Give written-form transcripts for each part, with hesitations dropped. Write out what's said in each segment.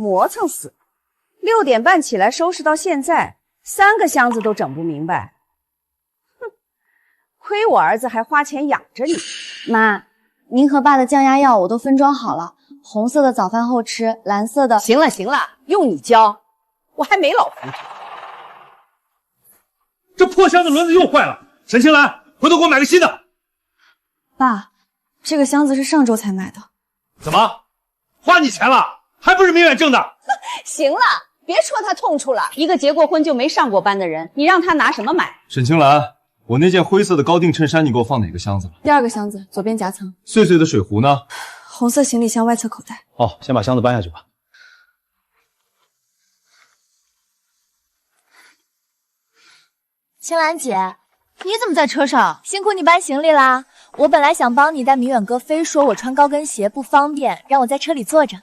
磨蹭死了！6点半起来收拾到现在，3个箱子都整不明白。哼，亏我儿子还花钱养着你。妈，您和爸的降压药我都分装好了，红色的早饭后吃，蓝色的……行了行了，用你教，我还没老糊涂。这破箱子轮子又坏了，沈清兰，回头给我买个新的。爸，这个箱子是上周才买的。怎么，花你钱了？还不是明远挣的？行了，别戳他痛处了。一个结过婚就没上过班的人，你让他拿什么买？沈清兰，我那件灰色的高定衬衫你给我放哪个箱子了？第2个箱子，左边夹层。碎碎的水壶呢？红色行李箱外侧口袋。哦，先把箱子搬下去吧。青兰姐，你怎么在车上？辛苦你搬行李啦！我本来想帮你，但明远哥非说我穿高跟鞋不方便，让我在车里坐着。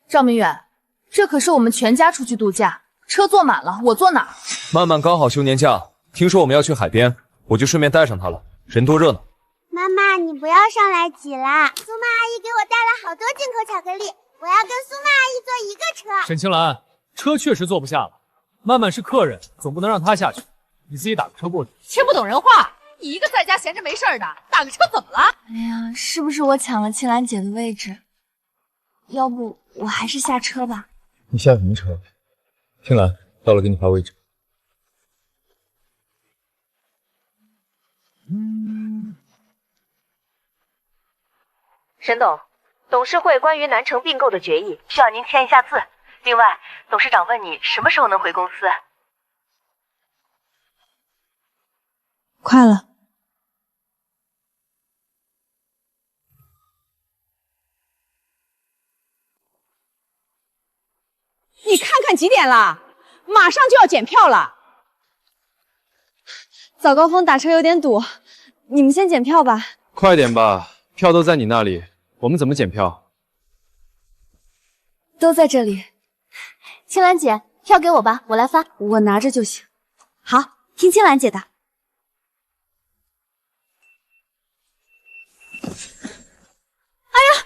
赵明远，这可是我们全家出去度假，车坐满了，我坐哪儿？曼曼刚好休年假，听说我们要去海边，我就顺便带上她了，人多热闹。妈妈，你不要上来挤啦！苏妈阿姨给我带了好多进口巧克力，我要跟苏妈阿姨坐一个车。沈清兰，车确实坐不下了，曼曼是客人，总不能让她下去，你自己打个车过去。听不懂人话，你一个在家闲着没事的，打个车怎么了？哎呀，是不是我抢了青兰姐的位置？要不我还是下车吧。你下什么车？青兰，到了给你发位置。沈董，董事会关于南城并购的决议需要您签一下字。另外，董事长问你什么时候能回公司？快了。你看看几点了？马上就要检票了。早高峰打车有点堵，你们先检票吧。快点吧，票都在你那里，我们怎么检票？都在这里。青兰姐，票给我吧，我来发。我拿着就行。好，听青兰姐的。哎呀，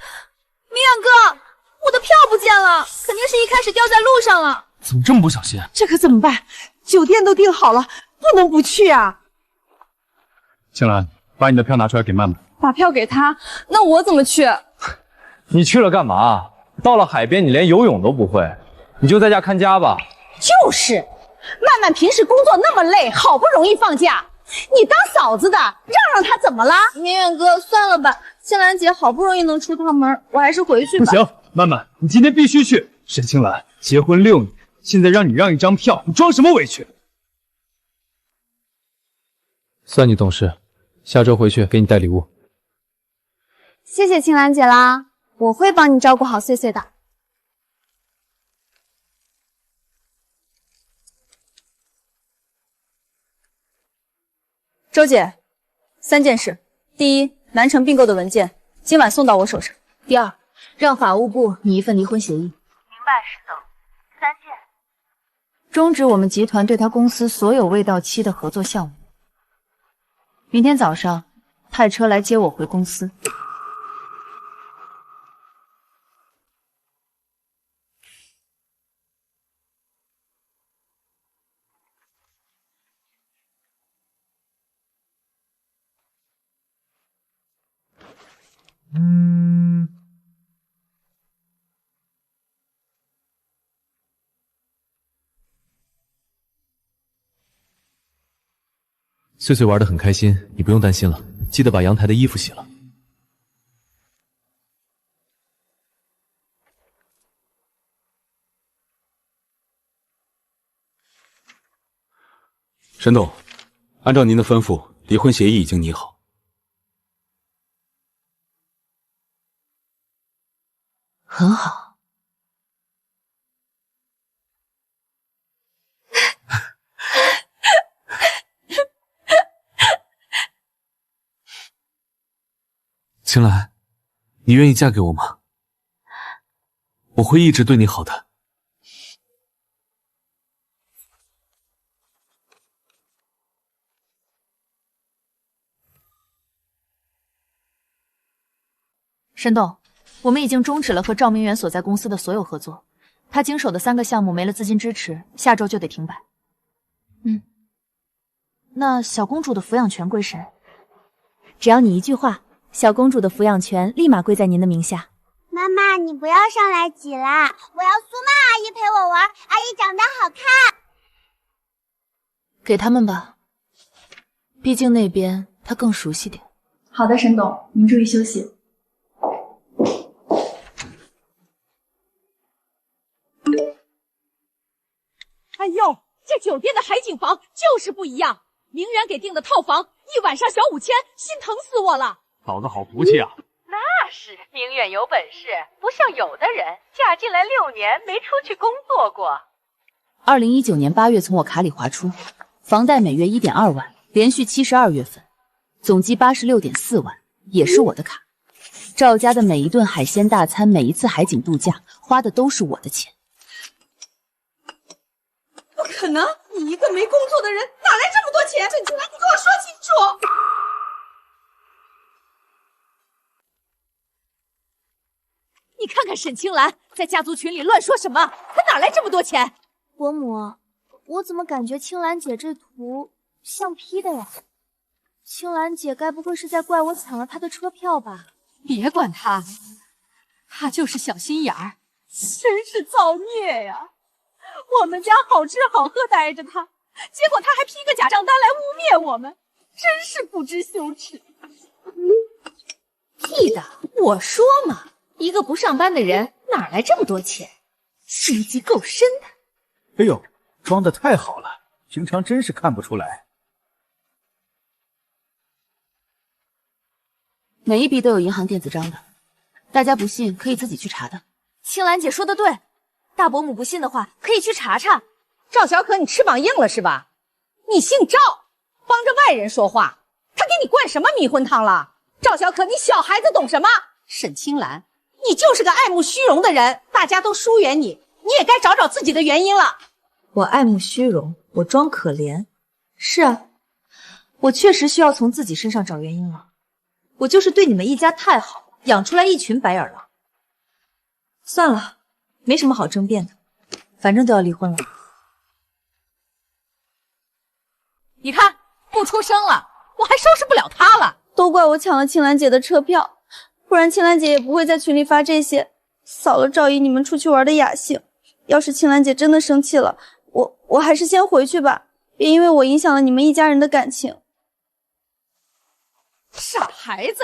明远哥，我的票不见了，肯定是一开始掉在路上了。怎么这么不小心？这可怎么办？酒店都订好了，不能不去啊！青兰，把你的票拿出来给曼曼。把票给他，那我怎么去？你去了干嘛？到了海边你连游泳都不会，你就在家看家吧。就是，曼曼平时工作那么累，好不容易放假，你当嫂子的让他怎么了？明远哥，算了吧，青兰姐好不容易能出趟门，我还是回去吧。不行，曼曼，你今天必须去。沈青兰，结婚6年，现在让你让一张票，你装什么委屈？算你懂事，下周回去给你带礼物。谢谢青兰姐啦，我会帮你照顾好碎碎的。周姐，3件事：第一，南城并购的文件今晚送到我手上；第二，让法务部拟一份离婚协议。明白，石总。3件，终止我们集团对他公司所有未到期的合作项目。明天早上派车来接我回公司。碎碎玩得很开心，你不用担心了，记得把阳台的衣服洗了。沈董，按照您的吩咐，离婚协议已经拟好。很好。青兰，你愿意嫁给我吗？我会一直对你好的。沈董，我们已经终止了和赵明远所在公司的所有合作，他经手的3个项目没了资金支持，下周就得停摆。那小公主的抚养权归谁？只要你一句话，小公主的抚养权立马归在您的名下。妈妈，你不要上来挤啦！我要苏妈阿姨陪我玩，阿姨长得好看。给他们吧，毕竟那边她更熟悉点。好的，沈董，您注意休息。哎呦，这酒店的海景房就是不一样，明远给订的套房一晚上小5000，心疼死我了。嫂子好福气啊！那是，明远有本事，不像有的人嫁进来6年没出去工作过。2019年8月从我卡里划出，房贷每月1.2万，连续72月份，总计86.4万，也是我的卡。赵家的每一顿海鲜大餐，每一次海景度假，花的都是我的钱。不可能，你一个没工作的人哪来这么多钱？沈清兰，你给我说清楚。你看看沈清兰在家族群里乱说什么，她哪来这么多钱？伯母，我怎么感觉青兰姐这图像 P 的呀？青兰姐该不会是在怪我抢了她的车票吧？别管她，她就是小心眼儿，真是造孽呀！我们家好吃好喝待着她，结果她还批个假账单来污蔑我们，真是不知羞耻。屁的，我说嘛，一个不上班的人哪来这么多钱？心机够深的。哎呦，装的太好了，平常真是看不出来。每一笔都有银行电子账的，大家不信可以自己去查的。青兰姐说的对，大伯母不信的话可以去查查。赵小可，你翅膀硬了是吧？你姓赵，帮着外人说话，他给你灌什么迷魂汤了？赵小可，你小孩子懂什么？沈清兰，你就是个爱慕虚荣的人，大家都疏远你，你也该找找自己的原因了。我爱慕虚荣，我装可怜。是啊，我确实需要从自己身上找原因了。我就是对你们一家太好，养出来一群白眼狼。算了，没什么好争辩的，反正都要离婚了。你看，不出声了，我还收拾不了他了。都怪我抢了青兰姐的车票，不然青兰姐也不会在群里发这些扫了赵姨你们出去玩的雅兴。要是青兰姐真的生气了，我还是先回去吧，别因为我影响了你们一家人的感情。傻孩子，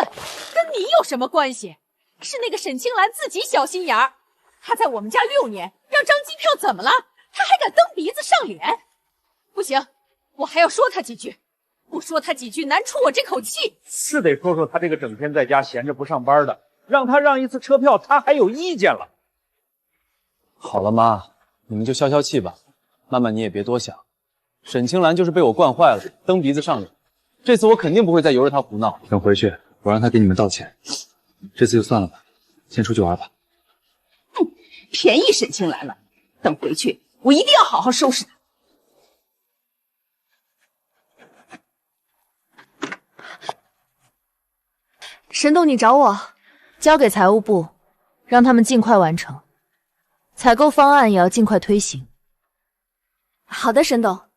跟你有什么关系？是那个沈清兰自己小心眼儿。她在我们家6年，让张机票怎么了？她还敢蹬鼻子上脸？不行，我还要说她几句，不说她几句难出我这口气。是得说说他这个整天在家闲着不上班的，让他让一次车票，他还有意见了。好了妈，你们就消消气吧。曼曼你也别多想，沈清兰就是被我惯坏了，蹬鼻子上脸。这次我肯定不会再由着她胡闹。等回去我让她给你们道歉，这次就算了吧，先出去玩吧。便宜沈清兰了，等回去我一定要好好收拾她。沈董，你找我，交给财务部，让他们尽快完成。采购方案也要尽快推行。好的，沈董。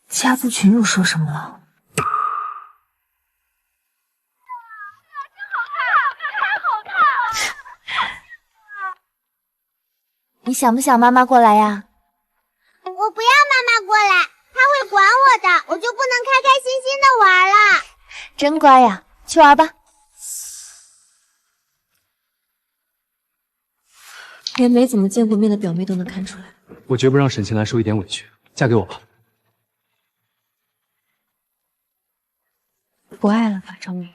家族群又说什么了？你想不想妈妈过来呀？我不要妈妈过来，她会管我的，我就不能开开心心的玩了。真乖呀，去玩吧。连没怎么见过面的表妹都能看出来。我绝不让沈清兰受一点委屈，嫁给我吧。不爱了吧，赵明远？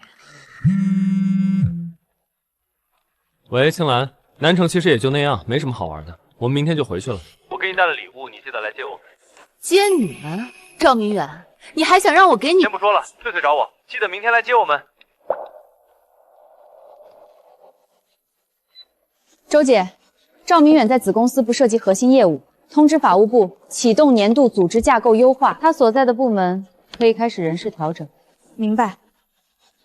喂，青兰，南城其实也就那样，没什么好玩的，我们明天就回去了。我给你带了礼物，你记得来接我。接你们？赵明远，你还想让我给你？先不说了，翠翠找我，记得明天来接我们。周姐，赵明远在子公司不涉及核心业务，通知法务部启动年度组织架构优化，他所在的部门可以开始人事调整。明白。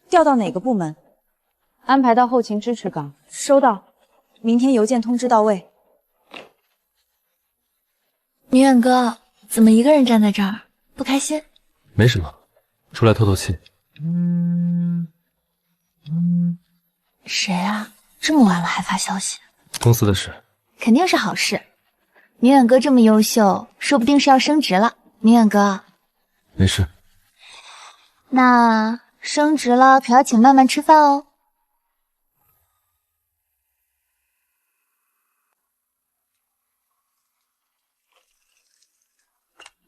调到哪个部门？安排到后勤支持岗。收到，明天邮件通知到位。明远哥，怎么一个人站在这儿？不开心？没什么，出来透透气。谁啊？这么晚了还发消息？公司的事。肯定是好事。明远哥这么优秀，说不定是要升职了。明远哥，没事。那升职了可要请曼曼吃饭哦。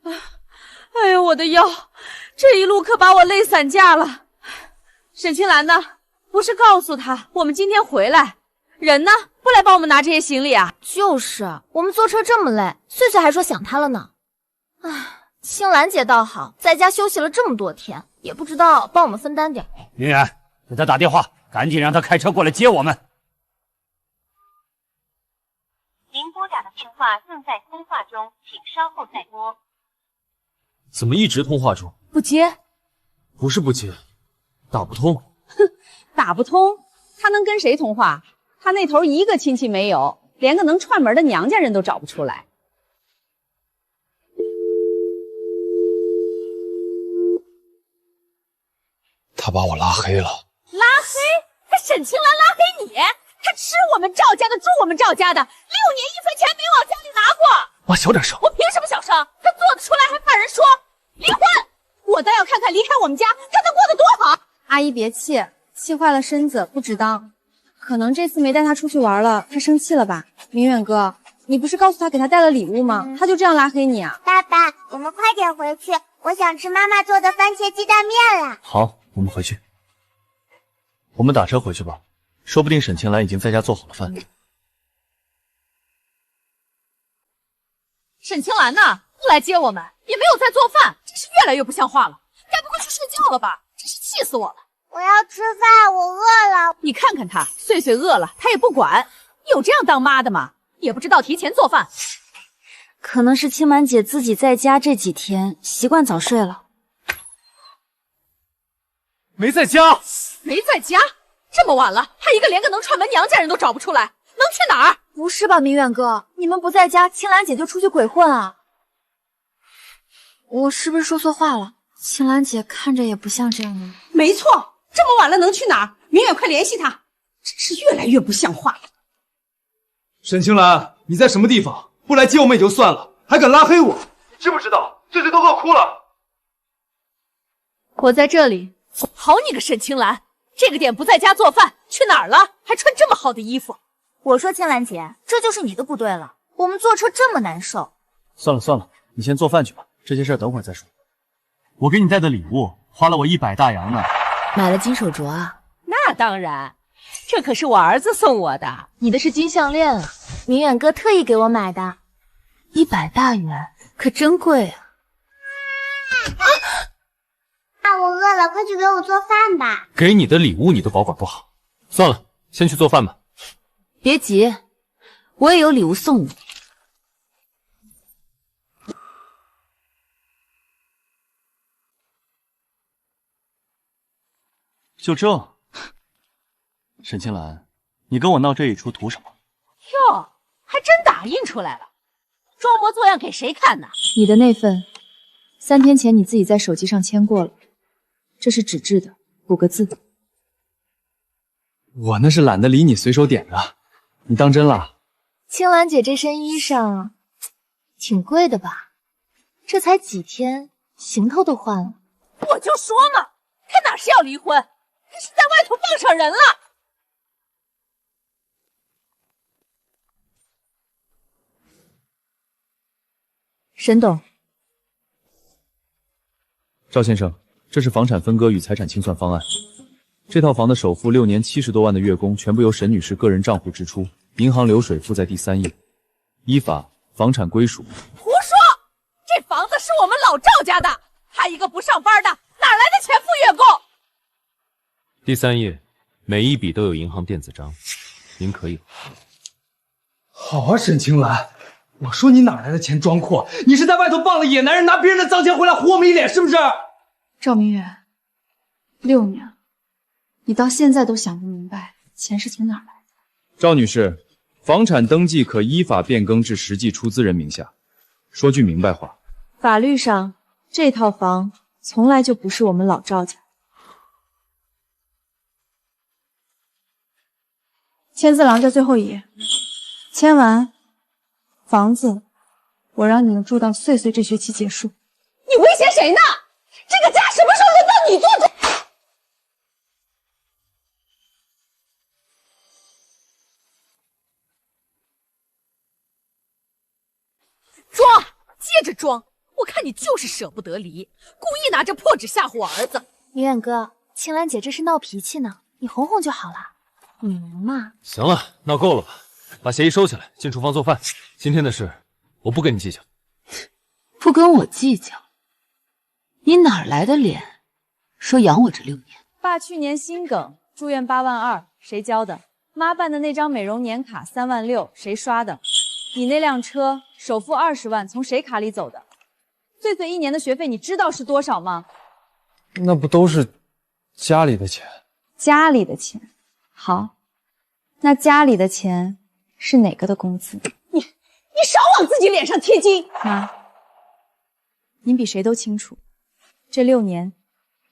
哎呦，我的腰，这一路可把我累散架了。沈清兰呢？不是告诉他我们今天回来，人呢？不来帮我们拿这些行李啊？就是，我们坐车这么累，碎碎还说想他了呢。唉，青兰姐倒好，在家休息了这么多天，也不知道帮我们分担点。明远，给他打电话，赶紧让他开车过来接我们。您拨打的电话正在通话中，请稍后再拨。怎么一直通话中？不接？不是不接，打不通。哼，打不通，他能跟谁通话？他那头一个亲戚没有，连个能串门的娘家人都找不出来。他把我拉黑了。拉黑？他沈清兰拉黑你？他吃我们赵家的，住我们赵家的，6年1分钱没往家里拿过。妈，小点声。我凭什么小声？他做得出来还怕人说？离婚！我倒要看看离开我们家，他能过得多好。阿姨别气，气坏了身子不值当。可能这次没带他出去玩了，他生气了吧？明远哥，你不是告诉他给他带了礼物吗？他就这样拉黑你啊？爸爸，我们快点回去，我想吃妈妈做的番茄鸡蛋面了。好，我们回去。我们打车回去吧，说不定沈清兰已经在家做好了饭。沈清兰呢？不来接我们，也没有在做饭，真是越来越不像话了。该不会去睡觉了吧？真是气死我了！我要吃饭，我饿了。你看看他，碎碎饿了，他也不管。有这样当妈的吗？也不知道提前做饭。可能是青兰姐自己在家这几天习惯早睡了。没在家？没在家？这么晚了，他一个连个能串门娘家人都找不出来，能去哪儿？不是吧，明远哥，你们不在家，青兰姐就出去鬼混啊？我是不是说错话了？青兰姐看着也不像这样的。没错，这么晚了能去哪儿？明远，快联系他，真是越来越不像话了。沈清兰，你在什么地方？不来接我们也就算了，还敢拉黑我，你知不知道？碎碎都饿哭了。我在这里。好你个沈清兰，这个点不在家做饭，去哪儿了？还穿这么好的衣服。我说青兰姐，这就是你的不对了。我们坐车这么难受。算了算了，你先做饭去吧，这些事儿等会儿再说。我给你带的礼物花了我100大洋呢。买了金手镯啊？那当然，这可是我儿子送我的。你的是金项链啊？明远哥特意给我买的，100大元，可真贵啊！我饿了，快去给我做饭吧。给你的礼物你都保管不好，算了，先去做饭吧。别急，我也有礼物送你。就这，沈清兰，你跟我闹这一出图什么？哟，还真打印出来了，装模作样给谁看呢？你的那份，3天前你自己在手机上签过了，这是纸质的，5个字。我那是懒得理你，随手点的，你当真了？青兰姐这身衣裳挺贵的吧？这才几天，行头都换了。我就说嘛，他哪是要离婚，他是在外头傍上人了。沈董，赵先生，这是房产分割与财产清算方案。这套房的首付6年70多万的月供全部由沈女士个人账户支出，银行流水附在第3页。依法，房产归属。胡说！这房子是我们老赵家的，他一个不上班的，哪来的钱付月供？第3页，每一笔都有银行电子章，您可以。好啊，沈清兰，我说你哪来的钱装阔？你是在外头傍了野男人，拿别人的脏钱回来糊我们一脸，是不是？赵明远，6年了，你到现在都想不明白钱是从哪儿来的。赵女士，房产登记可依法变更至实际出资人名下。说句明白话，法律上，这套房从来就不是我们老赵家。签字廊在最后一页，签完，房子我让你们住到岁岁这学期结束。你威胁谁呢？这个家什么时候轮到你做主？装，接着装！我看你就是舍不得离，故意拿这破纸吓唬我儿子。明远哥，青兰姐这是闹脾气呢，你哄哄就好了。女人嘛。行了，闹够了吧？把协议收起来，进厨房做饭。今天的事，我不跟你计较。不跟我计较？你哪来的脸说养我这6年？爸去年心梗住院8万2，谁交的？妈办的那张美容年卡3万6，谁刷的？你那辆车首付20万，从谁卡里走的？岁岁1年的学费你知道是多少吗？那不都是家里的钱？家里的钱。好，那家里的钱是哪个的工资？你少往自己脸上贴金！妈，您比谁都清楚，这6年，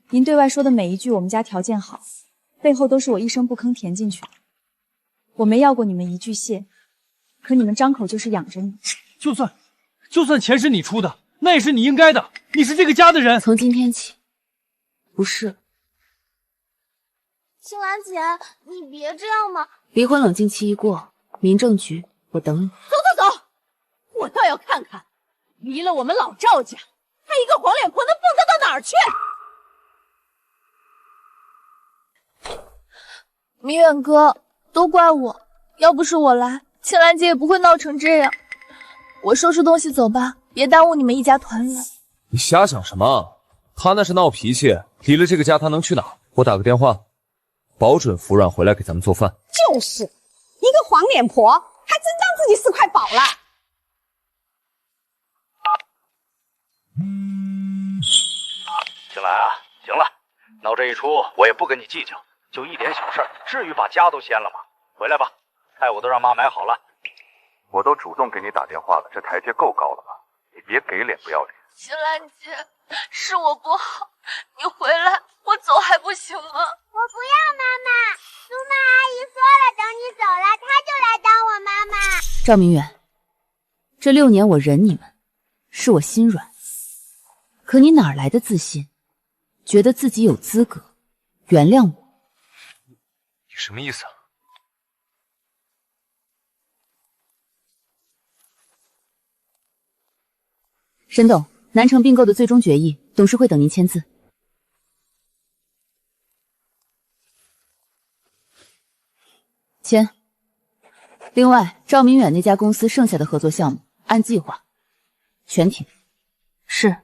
您对外说的每一句我们家条件好，背后都是我一声不吭填进去的。我没要过你们一句谢，可你们张口就是养着你。就算钱是你出的，那也是你应该的。你是这个家的人。从今天起，不是。青兰姐，你别这样嘛！离婚冷静期一过，民政局我等你。走！我倒要看看，离了我们老赵家，他一个黄脸婆能蹦跶到哪儿去？明远哥，都怪我，要不是我来，青兰姐也不会闹成这样。我收拾东西走吧，别耽误你们一家团圆。你瞎想什么？他那是闹脾气，离了这个家他能去哪？我打个电话，保准服软回来给咱们做饭。就是一个黄脸婆，还真当自己是块宝了。青兰啊，行了，闹这一出我也不跟你计较，就一点小事，至于把家都掀了吗？回来吧，菜我都让妈买好了。我都主动给你打电话了，这台阶够高了吧？你别给脸不要脸。青兰姐，是我不好，你回来，我走还不行吗？我不要妈妈，苏妈阿姨说了，等你走了，她就来当我妈妈。赵明远，这6年我忍你们，是我心软。可你哪来的自信，觉得自己有资格原谅我？你什么意思啊？沈董，南城并购的最终决议，董事会等您签字。签。另外，赵明远那家公司剩下的合作项目，按计划全停。是。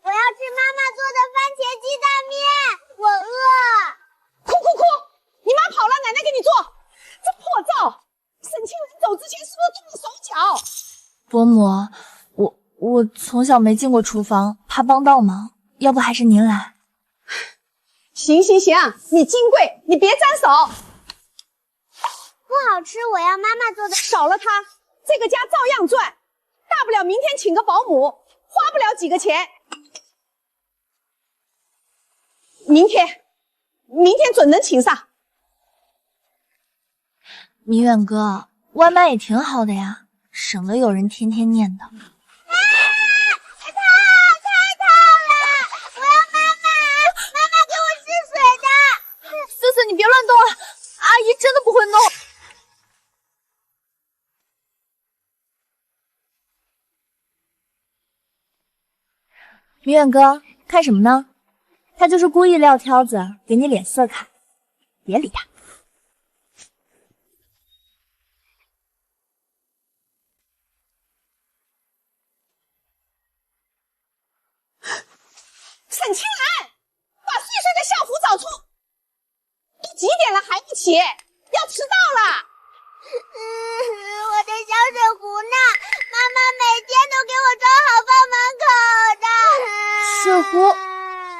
我要吃妈妈做的番茄鸡蛋面，我饿。哭！你妈跑了，奶奶给你做。这破灶，沈清兰走之前是不是动了手脚？伯母，我从小没进过厨房，怕帮倒忙，要不还是您来。行，你金贵，你别沾手。不好吃，我要妈妈做的。少了它，这个家照样赚，大不了明天请个保姆，花不了几个钱。明天准能请上。明远哥，外卖也挺好的呀，省得有人天天念叨。太烫了！我要妈妈给我试水的。思思，你别乱动了。阿姨真的不会弄。明远哥，看什么呢？他就是故意撂挑子，给你脸色看，别理他。沈清兰，把细碎的相虎找出！都几点了还不起？要迟到了！我的小水壶呢？妈妈每天都给我装好放门口的。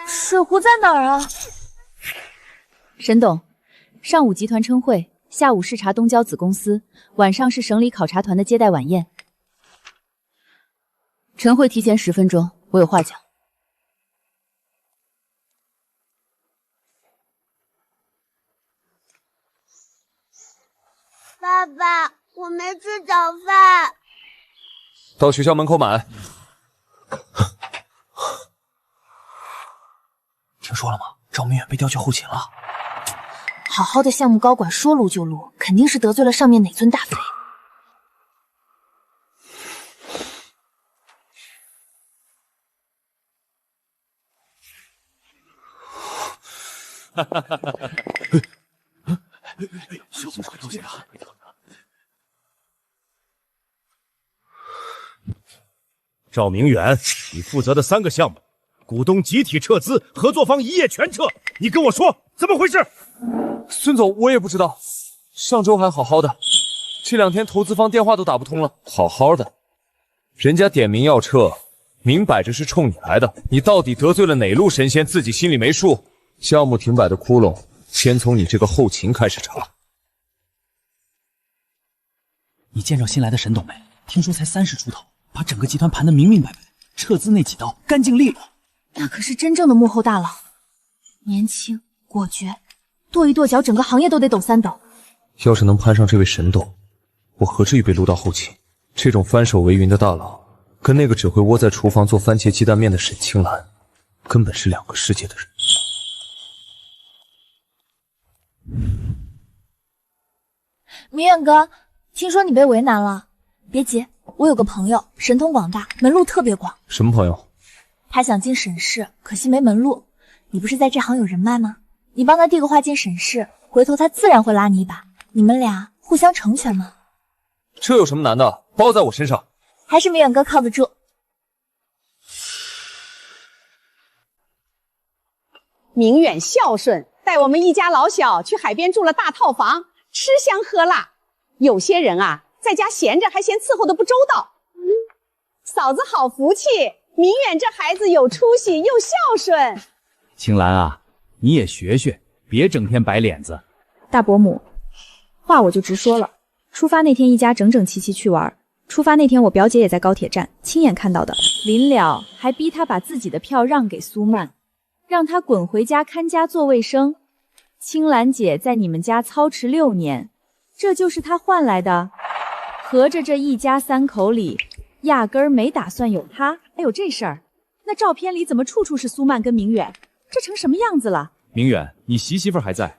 水壶在哪儿啊？沈董，上午集团称会，下午视察东郊子公司，晚上是省里考察团的接待晚宴。晨会提前10分钟，我有话讲。爸爸，我没吃早饭。到学校门口买。听说了吗？赵明远被调去后勤了。好好的项目高管说撸就撸，肯定是得罪了上面哪尊大妃。哈哈哈哈哈！小子快道歉啊！赵明远，你负责的3个项目，股东集体撤资，合作方一夜全撤，你跟我说怎么回事？孙总，我也不知道，上周还好好的，这2天投资方电话都打不通了。好好的，人家点名要撤，明摆着是冲你来的，你到底得罪了哪路神仙，自己心里没数？项目停摆的窟窿，先从你这个后勤开始查。你见着新来的沈董没？听说才30出头，把整个集团盘得明明白白，撤资那几刀干净利落。那可是真正的幕后大佬，年轻果决，跺一跺脚，整个行业都得抖3抖。要是能攀上这位沈董，我何至于被撸到后勤？这种翻手为云的大佬，跟那个只会窝在厨房做番茄鸡蛋面的沈清兰，根本是2个世界的人。明远哥，听说你被为难了，别急，我有个朋友神通广大，门路特别广。什么朋友？他想进沈氏，可惜没门路。你不是在这行有人脉吗？你帮他递个话进沈氏，回头他自然会拉你一把，你们俩互相成全吗？这有什么难的？包在我身上。还是明远哥靠得住。明远孝顺，带我们一家老小去海边住了大套房，吃香喝辣。有些人啊，在家闲着还嫌伺候的不周到。嫂子好福气，明远这孩子有出息又孝顺。青兰啊，你也学学，别整天摆脸子。大伯母，话我就直说了。出发那天一家整整齐齐去玩，出发那天我表姐也在高铁站亲眼看到的。临了还逼他把自己的票让给苏曼，让他滚回家看家做卫生。青兰姐在你们家操持6年，这就是她换来的。合着这一家3口里，压根儿没打算有她。还有这事儿，那照片里怎么处处是苏曼跟明远？这成什么样子了？明远，你媳妇还在，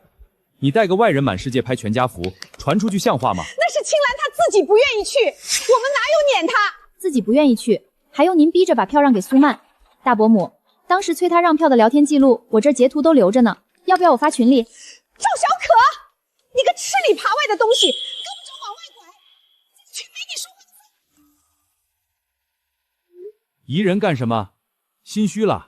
你带个外人满世界拍全家福，传出去像话吗？那是青兰她自己不愿意去，我们哪有撵她？自己不愿意去，还用您逼着把票让给苏曼？大伯母，当时催她让票的聊天记录，我这截图都留着呢，要不要我发群里？赵小可，你个吃里扒外的东西，胳膊肘往外拐，群没你说话的份。疑人干什么？心虚了。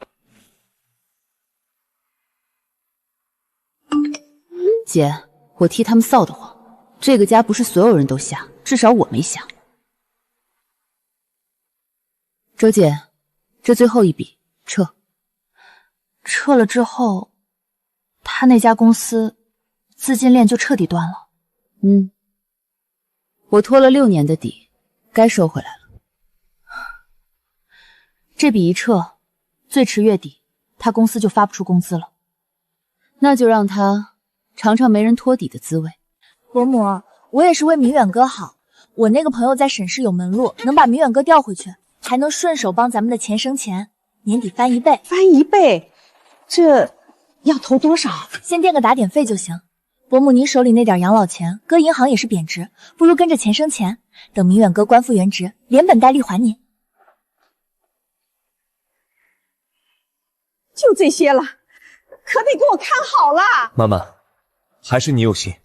姐，我替他们臊得慌。这个家不是所有人都下，至少我没下。周姐，这最后一笔撤。撤了之后，他那家公司资金链就彻底断了。我拖了6年的底，该收回来了。这笔一撤，最迟月底，他公司就发不出工资了。那就让他尝尝没人托底的滋味。伯母，我也是为明远哥好。我那个朋友在沈氏有门路，能把明远哥调回去，还能顺手帮咱们的钱生钱，年底翻1倍。翻1倍，这要投多少？先垫个打点费就行。伯母，您手里那点养老钱，搁银行也是贬值，不如跟着钱生钱，等明远哥官复原职，连本带利还您。就这些了，可得给我看好了。妈妈，还是你有心，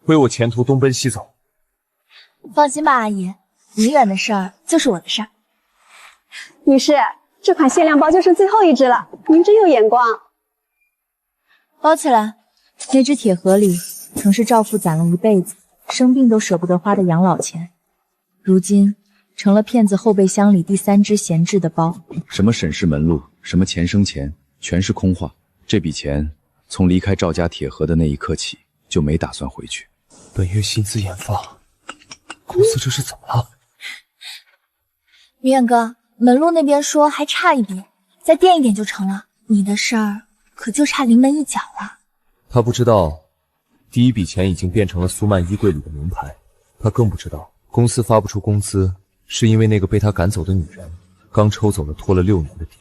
为我前途东奔西走。放心吧，阿姨，明远的事儿就是我的事儿。女士，这款限量包就剩最后一只了，您真有眼光。包起来。那只铁盒里曾是赵父攒了一辈子，生病都舍不得花的养老钱，如今成了骗子后备箱里第3只闲置的包。什么沈氏门路，什么钱生钱，全是空话。这笔钱从离开赵家铁盒的那一刻起，就没打算回去。本月薪资研发，公司这是怎么了？明远哥，门路那边说还差一笔，再垫一点就成了。你的事儿可就差临门一脚了。他不知道，第一笔钱已经变成了苏曼衣柜里的名牌。他更不知道，公司发不出工资，是因为那个被他赶走的女人刚抽走了拖了6年的底。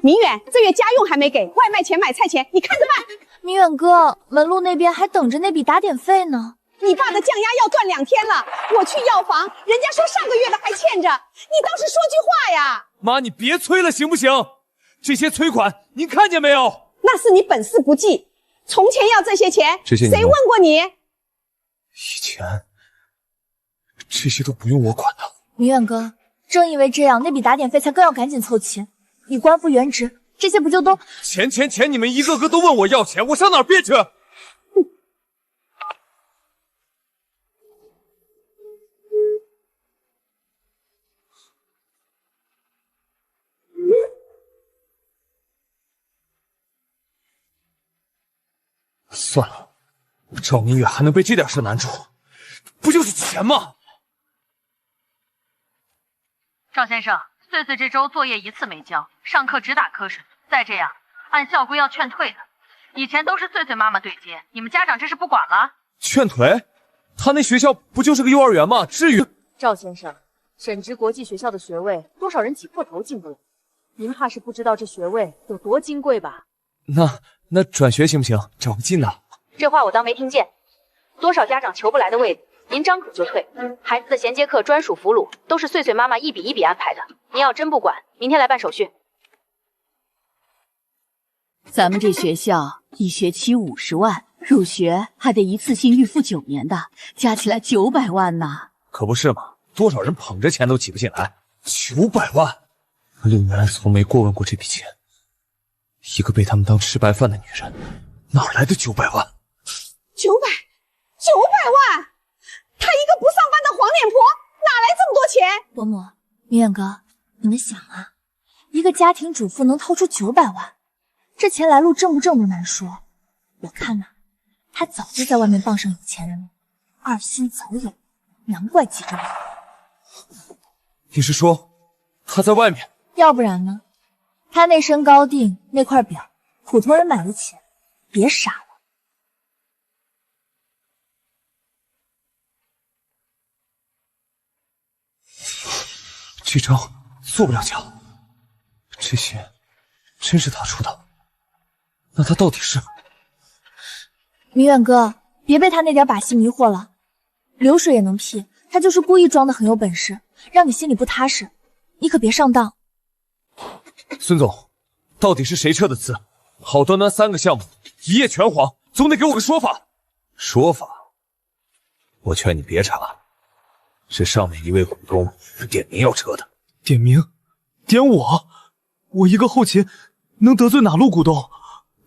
明远，这月家用还没给，外卖钱、买菜钱，你看着办。明远哥，门路那边还等着那笔打点费呢。你爸的降压药断2天了，我去药房，人家说上个月的还欠着，你倒是说句话呀！妈，你别催了行不行？这些催款您看见没有？那是你本事不济，从前要这些钱，谁问过你？以前这些都不用我管的。明远哥，正因为这样，那笔打点费才更要赶紧凑齐。你官复原职，这些不就都……钱，你们一个个都问我要钱，我上哪儿变去？算了，赵明远还能被这点事难住，不就是钱吗？赵先生，穗穗这周作业一次没交，上课只打瞌睡，再这样，按校规要劝退的。以前都是穗穗妈妈对接，你们家长这是不管了？劝退？他那学校不就是个幼儿园吗？至于？赵先生，沈直国际学校的学位，多少人挤破头进不来，您怕是不知道这学位有多金贵吧？那转学行不行？找个近的。这话我当没听见。多少家长求不来的位子，您张口就退。孩子的衔接课、专属俘虏都是穗穗妈妈一笔一笔安排的。您要真不管，明天来办手续。咱们这学校一学期50万，入学还得一次性预付9年的，加起来900万呢。可不是嘛，多少人捧着钱都挤不进来，900万，令人从没过问过这笔钱。一个被他们当吃白饭的女人，哪来的900万？900万！她一个不上班的黄脸婆，哪来这么多钱？伯母、明远哥，你们想啊，一个家庭主妇能掏出900万，这钱来路正不正都难说。我看呐，她早就在外面傍上有钱人了，二心早有，难怪急着我。你是说她在外面？要不然呢？他那身高定那块表，普通人买得起，别傻了。这招做不了假，这些真是他出的，那他到底是？明远哥，别被他那点把戏迷惑了，流水也能劈，他就是故意装的很有本事，让你心里不踏实，你可别上当。孙总，到底是谁撤的资？好端端3个项目一夜全黄，总得给我个说法。说法？我劝你别查，是上面一位股东点名要撤的。点名？点我？我一个后勤能得罪哪路股东？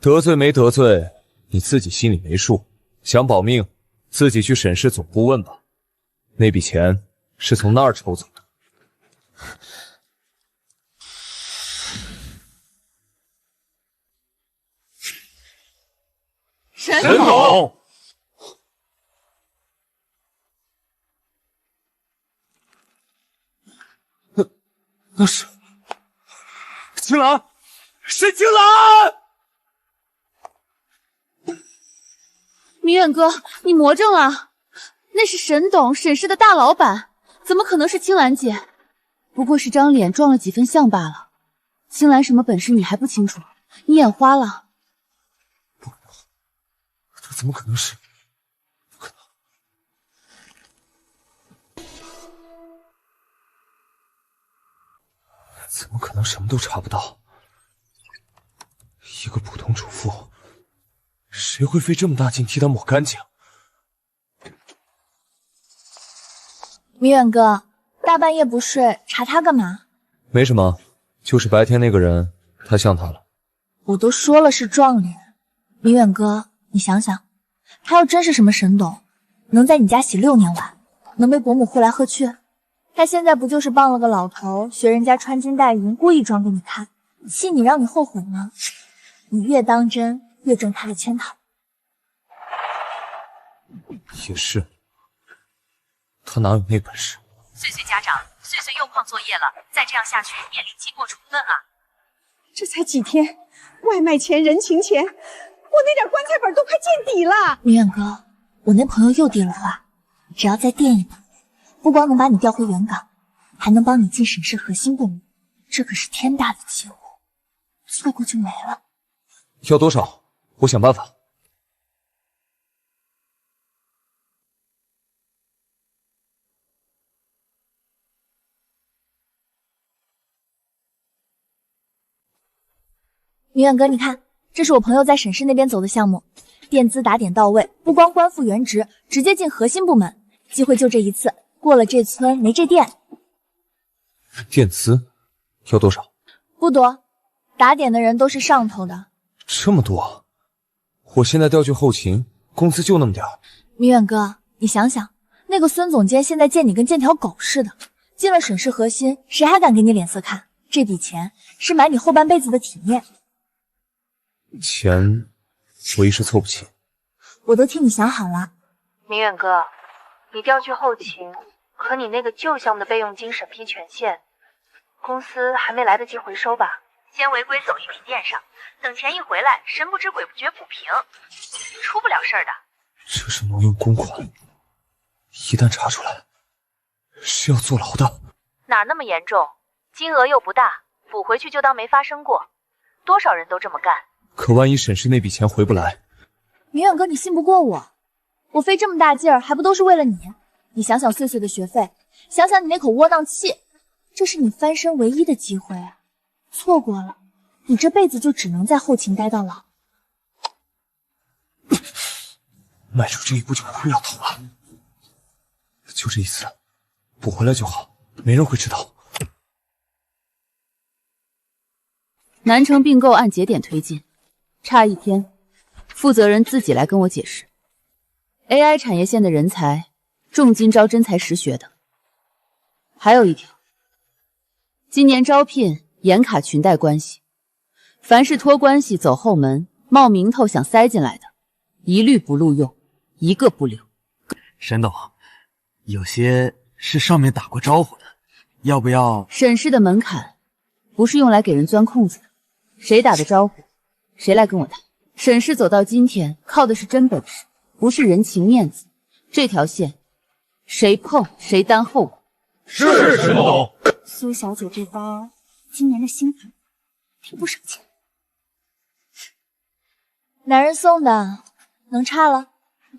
得罪没得罪，你自己心里没数。想保命，自己去沈氏总部问吧。那笔钱是从那儿抽走的。沈总，那是青兰，沈青兰。明远哥，你魔怔了，那是沈董，沈氏的大老板，怎么可能是青兰姐？不过是张脸撞了几分像罢了。青兰什么本事你还不清楚？你眼花了。怎么可能是？不可能！怎么可能什么都查不到？一个普通主妇，谁会费这么大劲替她抹干净？明远哥，大半夜不睡，查他干嘛？没什么，就是白天那个人太像他了。我都说了是撞脸。明远哥，你想想，他要真是什么神董，能在你家洗6年碗，能被伯母呼来喝去，他现在不就是傍了个老头，学人家穿金戴银，故意装给你看，气你让你后悔吗？你越当真，越中他的圈套。也是，他哪有那本事？穗穗家长，穗穗又旷作业了，再这样下去，面临记过处分啊！这才几天，外卖钱、人情钱，我那点棺材本都快见底了。明远哥，我那朋友又递了话，只要再垫一步，不光能把你调回原岗，还能帮你进沈氏核心部门，这可是天大的机会，错过就没了。要多少？我想办法。明远哥，你看，这是我朋友在沈氏那边走的项目，垫资打点到位，不光官复原职，直接进核心部门，机会就这一次，过了这村没这店。垫资要多少？不多，打点的人都是上头的。这么多？我现在调去后勤，工资就那么点儿。明远哥，你想想，那个孙总监现在见你跟见条狗似的，进了沈氏核心，谁还敢给你脸色看？这笔钱是买你后半辈子的体面。钱我一时凑不齐，我都替你想好了。明远哥，你调去后勤，可你那个旧项目的备用金审批权限，公司还没来得及回收吧？先违规走一笔垫上，等钱一回来，神不知鬼不觉补平，出不了事儿的。这是挪用公款，一旦查出来，是要坐牢的。哪那么严重？金额又不大，补回去就当没发生过，多少人都这么干。可万一沈氏那笔钱回不来，明远哥，你信不过我，我费这么大劲儿，还不都是为了你？你想想穗穗的学费，想想你那口窝囊气，这是你翻身唯一的机会啊！错过了，你这辈子就只能在后勤待到老。迈出这一步就不会要头了。就这一次，补回来就好，没人会知道。南城并购按节点推进。差一天，负责人自己来跟我解释 ，AI 产业线的人才重金招真才实学的。还有一条，今年招聘严卡裙带关系，凡是托关系走后门、冒名头想塞进来的，一律不录用，一个不留。沈董，有些是上面打过招呼的，要不要？沈氏的门槛不是用来给人钻空子的，谁打的招呼？谁来跟我谈？沈氏走到今天，靠的是真本事，不是人情面子。这条线，谁碰谁担后果。是沈董。苏小姐这帮今年的新粉挺不省钱。男人送的，能差了？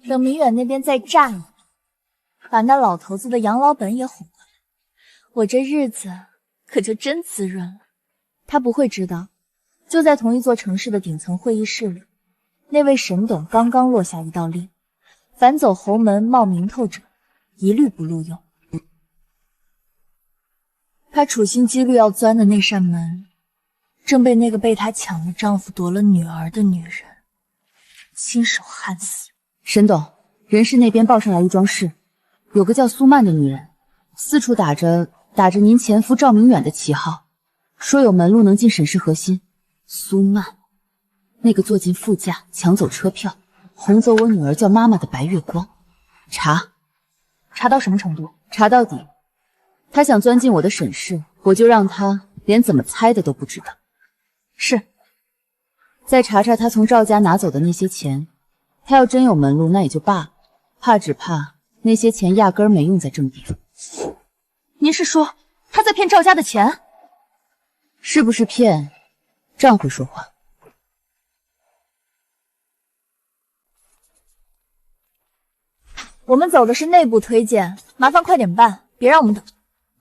等明远那边再炸你，把那老头子的养老本也哄回来，我这日子可就真滋润了。他不会知道。就在同一座城市的顶层会议室里，那位沈董刚刚落下一道令：凡走侯门冒名头者，一律不录用。她处心积虑要钻的那扇门，正被那个被她抢了丈夫夺了女儿的女人亲手焊死。沈董，人事那边报上来一桩事，有个叫苏曼的女人，四处打着您前夫赵明远的旗号，说有门路能进沈氏核心。苏曼，那个坐进副驾抢走车票，哄走我女儿叫妈妈的白月光，查到什么程度？查到底。他想钻进我的沈氏，我就让他连怎么猜的都不知道。是。再查查他从赵家拿走的那些钱，他要真有门路那也就罢了，只怕那些钱压根儿没用在正地。您是说他在骗赵家的钱？是不是骗？账会说话。我们走的是内部推荐，麻烦快点办，别让我们等。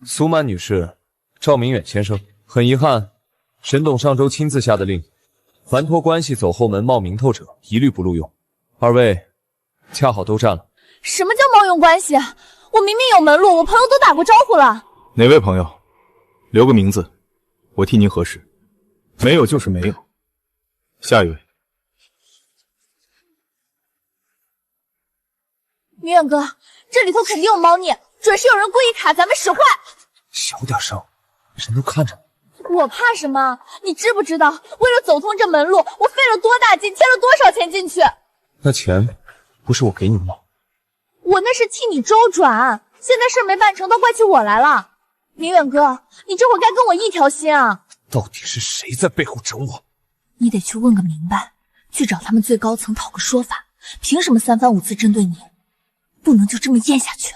苏曼女士，赵明远先生，很遗憾，沈董上周亲自下的令，凡托关系走后门冒名头者，一律不录用。二位恰好都占了。什么叫冒用关系？我明明有门路，我朋友都打过招呼了。哪位朋友？留个名字，我替您核实。没有就是没有。下一位。明远哥，这里头肯定有猫腻，准是有人故意卡咱们使坏。小点声，人都看着呢。我怕什么？你知不知道，为了走通这门路，我费了多大劲，添了多少钱进去？那钱不是我给你的吗？我那是替你周转，现在事没办成，都怪起我来了。明远哥，你这会该跟我一条心啊！到底是谁在背后整我？你得去问个明白，去找他们最高层讨个说法，凭什么三番五次针对你？不能就这么咽下去。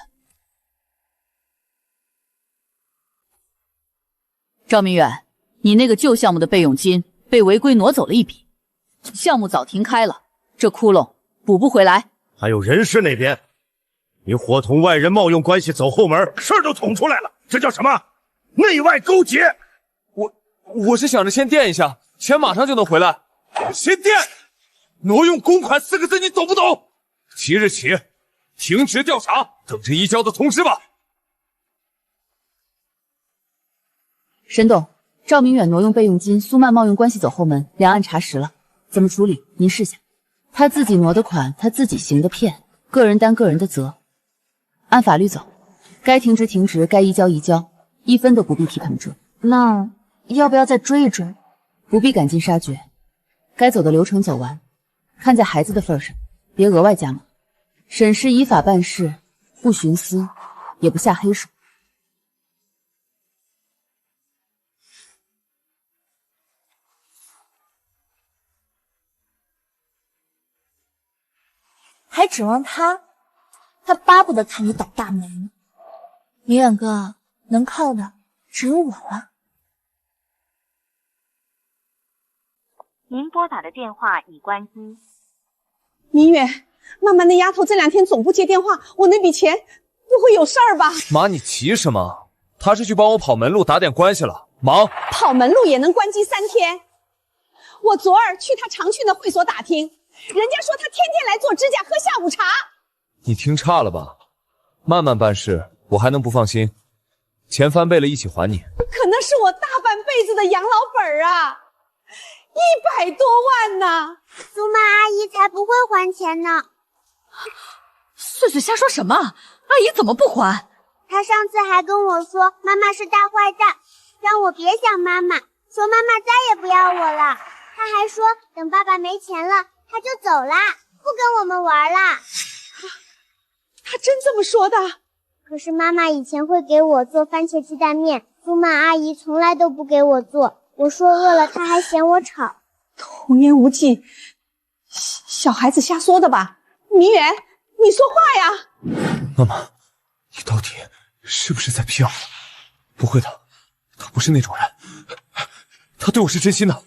赵明远，你那个旧项目的备用金被违规挪走了一笔，项目早停开了，这窟窿补不回来。还有人事那边，你伙同外人冒用关系走后门，事儿都捅出来了，这叫什么？内外勾结。我是想着先垫一下，钱马上就能回来。先垫，挪用公款4个字你懂不懂？即日起停职调查，等着移交的通知吧。沈董，赵明远挪用备用金，苏曼冒用关系走后门，两案查实了，怎么处理？您试下。他自己挪的款，他自己行的骗，个人担个人的责。按法律走，该停职停职，该移交移交，1分都不必替他们追。那要不要再追一追？不必赶尽杀绝，该走的流程走完，看在孩子的份上，别额外加码。沈氏依法办事，不徇私，也不下黑手。还指望他？他巴不得看你倒大霉呢。明远哥，能靠的只有我了。您拨打的电话已关机。明远，妈妈那丫头这2天总不接电话，我那笔钱不会有事儿吧？妈，你急什么？她是去帮我跑门路打点关系了，忙。跑门路也能关机3天？我昨儿去她常去的会所打听，人家说她天天来做指甲，喝下午茶。你听差了吧？慢慢办事，我还能不放心？钱翻倍了，一起还你。可那是我大半辈子的养老本啊，100多万呢！苏曼阿姨才不会还钱呢。碎碎瞎说什么？阿姨怎么不还？她上次还跟我说妈妈是大坏蛋，让我别想妈妈，说妈妈再也不要我了。她还说等爸爸没钱了，她就走啦，不跟我们玩啦。她真这么说的？可是妈妈以前会给我做番茄鸡蛋面，苏曼阿姨从来都不给我做。我说饿了，她还嫌我吵。童言无忌，小孩子瞎说的吧？明远，你说话呀！妈妈，你到底是不是在骗我？不会的，他不是那种人，他对我是真心的。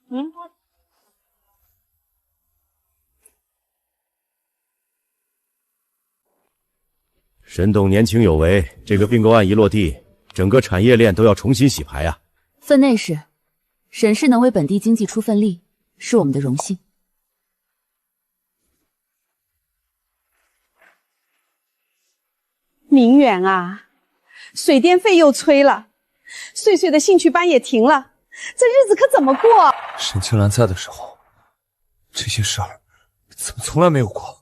您拨。沈董年轻有为，这个并购案一落地，整个产业链都要重新洗牌啊！分内事，沈氏能为本地经济出份力，是我们的荣幸。明远啊，水电费又催了，碎碎的兴趣班也停了，这日子可怎么过？沈清兰在的时候，这些事儿怎么从来没有过？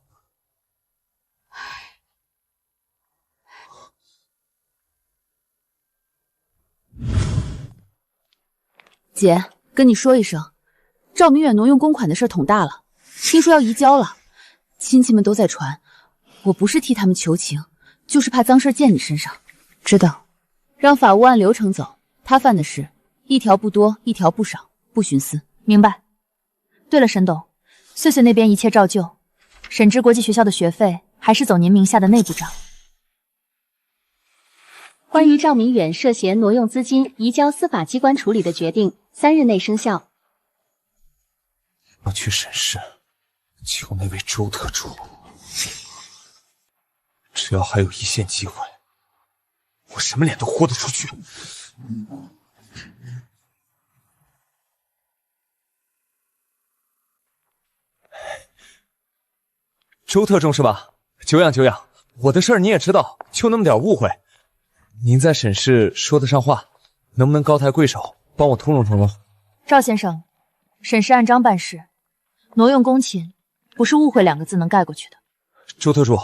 姐，跟你说一声，赵明远挪用公款的事捅大了，听说要移交了，亲戚们都在传，我不是替他们求情，就是怕脏事溅你身上。知道，让法务按流程走，他犯的事一条不多，一条不少，不徇私。明白。对了，沈董，碎碎那边一切照旧，沈之国际学校的学费还是走您名下的内部账。关于赵明远涉嫌挪用资金移交司法机关处理的决定，3日内生效。我去沈氏，就那位周特助，只要还有一线机会，我什么脸都豁得出去。周特助是吧？久仰久仰，我的事儿你也知道，就那么点误会。您在沈氏说得上话，能不能高抬贵手，帮我通融通融？赵先生，沈氏按章办事，挪用公勤，不是误会2个字能盖过去的。周特助，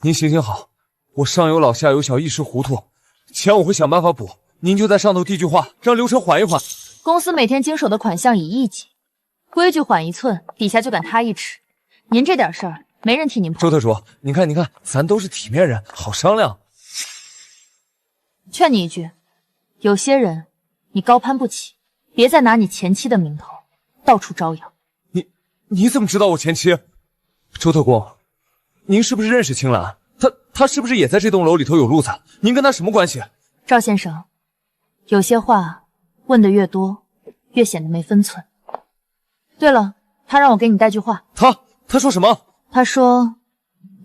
您行行好，我上有老下有小，一时糊涂，钱我会想办法补，您就在上头递句话，让流程缓一缓。公司每天经手的款项以亿计，规矩缓1寸，底下就敢塌1尺。您这点事儿，没人替您破。周特助，您看，咱都是体面人，好商量。劝你一句，有些人你高攀不起，别再拿你前妻的名头到处招摇。你怎么知道我前妻？周特工，您是不是认识青兰？她是不是也在这栋楼里头有路子？您跟她什么关系？赵先生，有些话问的越多，越显得没分寸。对了，他让我给你带句话。他说什么？他说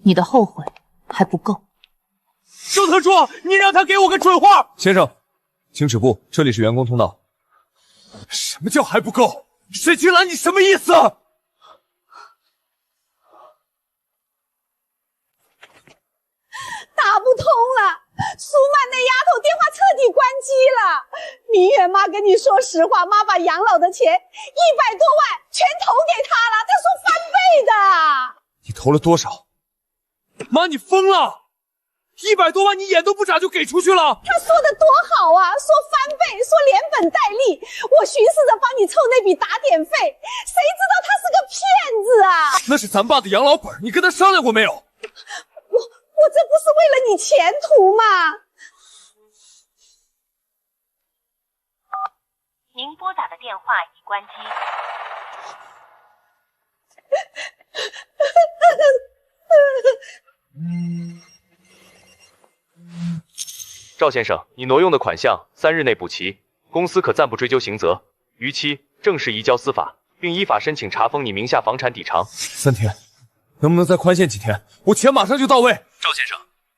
你的后悔还不够。周特助，你让他给我个准话。先生，请止步，这里是员工通道。什么叫还不够？沈青兰，你什么意思？打不通了，苏曼那丫头电话彻底关机了。明远妈跟你说实话，妈把养老的钱100多万全投给她了，她说翻倍的。你投了多少？妈，你疯了！100多万你眼都不眨就给出去了。他说的多好啊，说翻倍，说连本带利，我寻思着帮你凑那笔打点费，谁知道他是个骗子啊！那是咱爸的养老本，你跟他商量过没有？我这不是为了你前途吗？您拨打的电话已关机。赵先生，你挪用的款项3日内补齐，公司可暂不追究刑责，逾期正式移交司法，并依法申请查封你名下房产抵偿。3天，能不能再宽限几天？我钱马上就到位。赵先生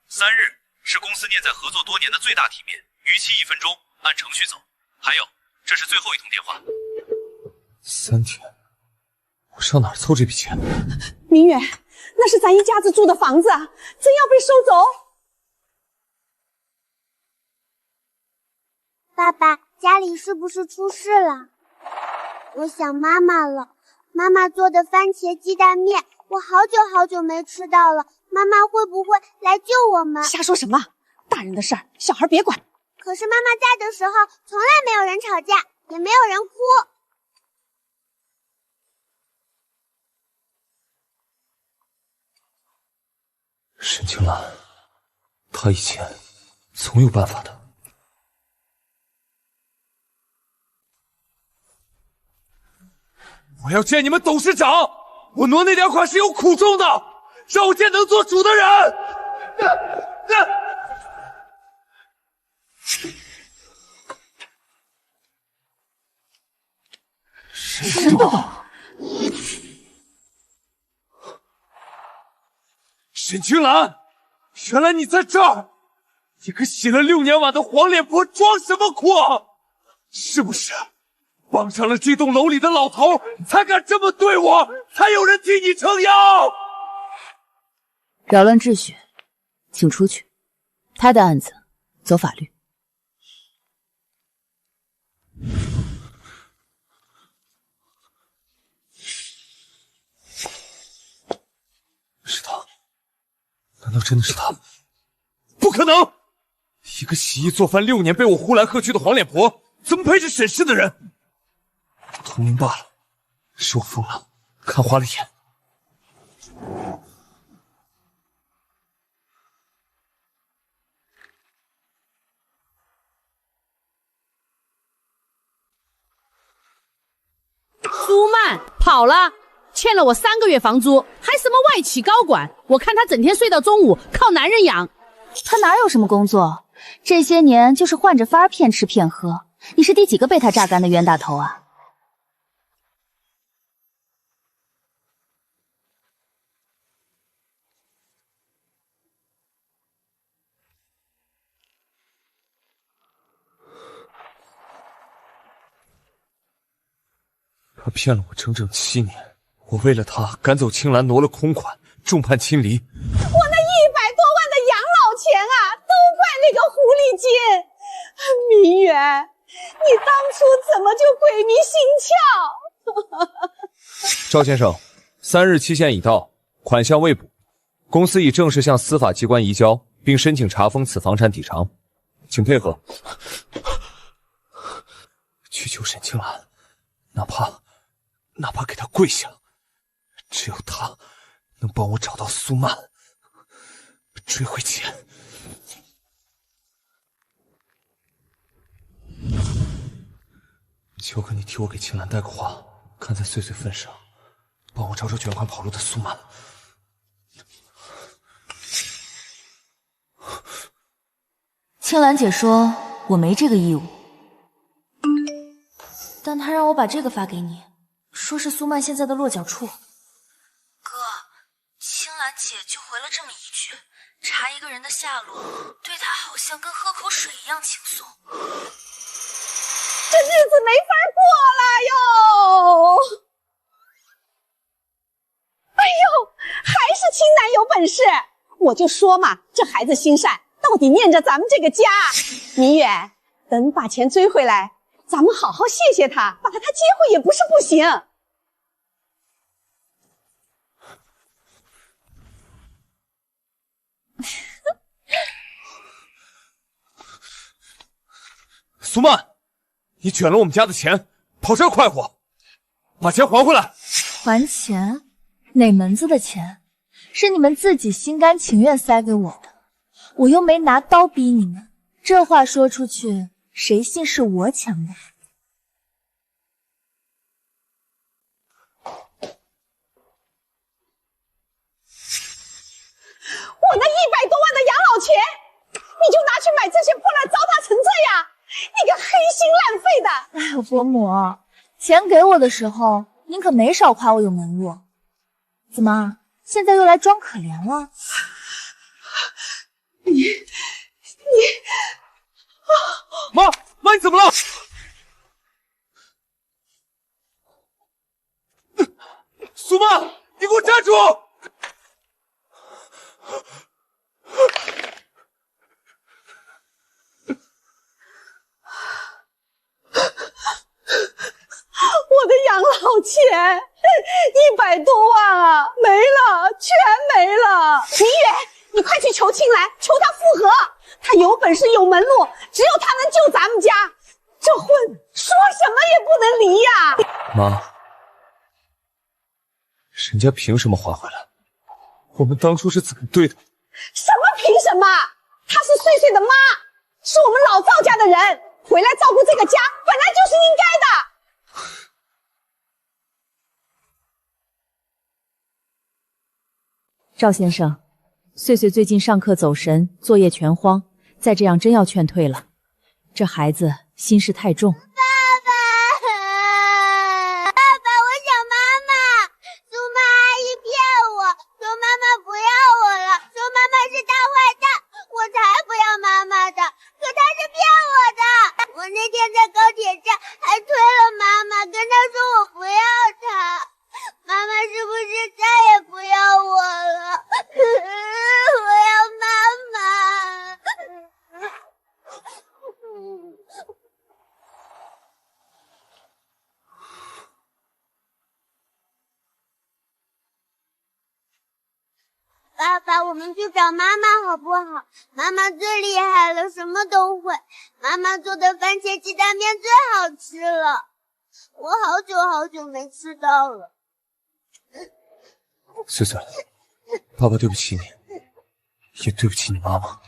，3日是公司念在合作多年的最大体面，逾期1分钟，按程序走。还有，这是最后一通电话。3天，我上哪儿凑这笔钱？明远，那是咱一家子住的房子啊，真要被收走？爸爸，家里是不是出事了？我想妈妈了。妈妈做的番茄鸡蛋面，我好久没吃到了。妈妈会不会来救我们？瞎说什么？大人的事儿，小孩别管。可是妈妈在的时候，从来没有人吵架，也没有人哭。沈青兰，她以前总有办法的。我要见你们董事长，我挪那点款是有苦衷的，让我见能做主的人。沈董，沈青兰，原来你在这儿！你个洗了6年碗的黄脸婆，装什么哭？是不是帮上了这栋楼里的老头，才敢这么对我，才有人替你撑腰？扰乱秩序，请出去。他的案子走法律。是他？难道真的是他？不可能！一个洗衣做饭6年被我呼来喝去的黄脸婆，怎么配是沈氏的人？通明罢了，是我疯了，看花了眼。苏曼跑了，欠了我3个月房租，还什么外企高管？我看他整天睡到中午，靠男人养。他哪有什么工作？这些年就是换着法儿骗吃骗喝。你是第几个被他榨干的冤大头啊？他骗了我整整7年，我为了他赶走青兰，挪了空款，众叛亲离。我那100多万的养老钱啊，都怪那个狐狸精！明远，你当初怎么就鬼迷心窍？赵先生，3日期限已到，款项未补，公司已正式向司法机关移交，并申请查封此房产抵偿，请配合。去救沈青兰，哪怕给她跪下，只有她能帮我找到苏曼，追回钱。求个你替我给青兰带个话，看在岁岁份上，帮我找找卷款跑路的苏曼。青兰姐说我没这个义务，但她让我把这个发给你，说是苏曼现在的落脚处。哥，青兰姐就回了这么一句，查一个人的下落，对她好像跟喝口水一样轻松。这日子没法过了哟！哎呦，还是青兰有本事！我就说嘛，这孩子心善，到底念着咱们这个家。明远，等把钱追回来，咱们好好谢谢他，把他接回也不是不行。苏曼，你卷了我们家的钱，跑这快活，把钱还回来！还钱？哪门子的钱？是你们自己心甘情愿塞给我的，我又没拿刀逼你们，这话说出去，谁信是我抢的？我那100多万的养老钱，你就拿去买这些破烂，糟蹋成这样，你个黑心烂肺的！哎呦，伯母，钱给我的时候，您可没少夸我有门路，怎么现在又来装可怜了？妈，你怎么了？苏曼，你给我站住！我的养老钱100多万啊，没了，全没了！明远，你快去求青兰，求她复合，她有本事有门路，只有她能救咱们家。这婚说什么也不能离呀！妈，人家凭什么还回来？我们当初是怎么对的？什么凭什么？她是岁岁的妈，是我们老赵家的人，回来照顾这个家，本来就是应该的。赵先生，岁岁最近上课走神，作业全荒，再这样真要劝退了。这孩子心事太重。爸爸，我们去找妈妈好不好？妈妈最厉害了，什么都会。妈妈做的番茄鸡蛋面最好吃了，我好久没吃到了。岁岁，爸爸对不起你，也对不起你妈妈。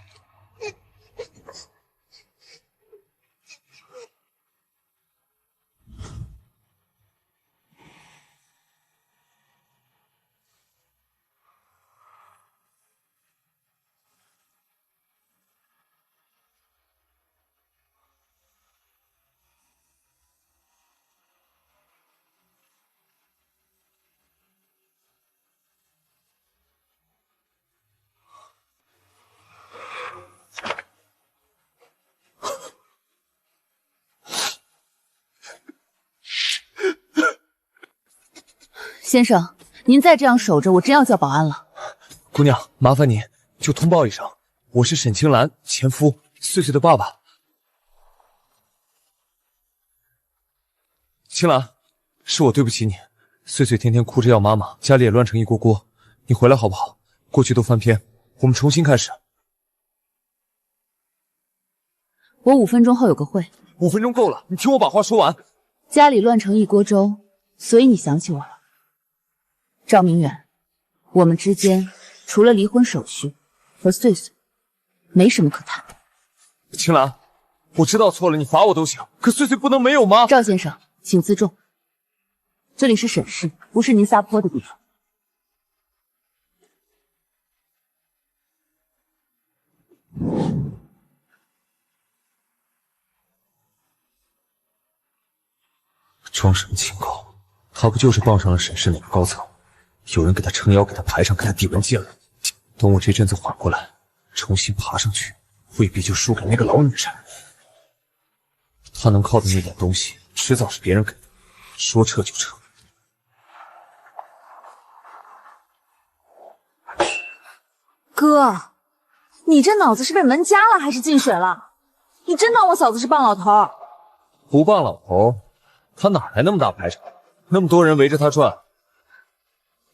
先生，您再这样守着，我真要叫保安了。姑娘，麻烦您就通报一声，我是沈清兰前夫穗穗的爸爸。青兰，是我对不起你。穗穗天天哭着要妈妈，家里也乱成一锅锅。你回来好不好？过去都翻篇，我们重新开始。我5分钟后有个会。5分钟够了，你听我把话说完。家里乱成一锅粥，所以你想起我了。赵明远，我们之间除了离婚手续和穗穗，没什么可谈的。青兰，我知道错了，你罚我都行，可穗穗不能没有妈。赵先生，请自重，这里是审视，不是您撒泼的地方。装什么清高？他不就是傍上了沈氏那个高层，有人给他撑腰，给他排上，给他递文件了。等我这阵子缓过来，重新爬上去，未必就输给那个老女人。他能靠的那点东西，迟早是别人给的，说撤就撤。哥，你这脑子是被门夹了还是进水了？你真当我嫂子是棒老头？不棒老头，他哪来那么大排场？那么多人围着他转。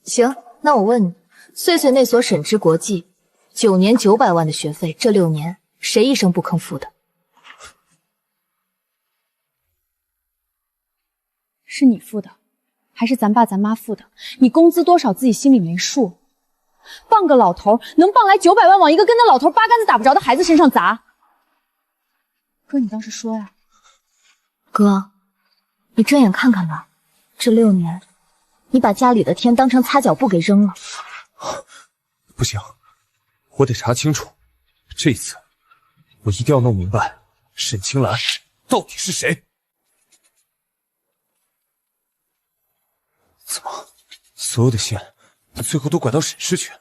行，那我问你，穗穗那所沈之国际，9年900万的学费，这6年谁一声不吭付的？是你付的，还是咱爸咱妈付的？你工资多少自己心里没数？傍个老头能傍来900万往一个跟那老头八竿子打不着的孩子身上砸？哥，你倒是说呀！哥，你睁眼看看吧，这6年，你把家里的天当成擦脚布给扔了。不行，我得查清楚，这一次我一定要弄明白沈清兰到底是谁。怎么，所有的线最后都拐到沈氏去？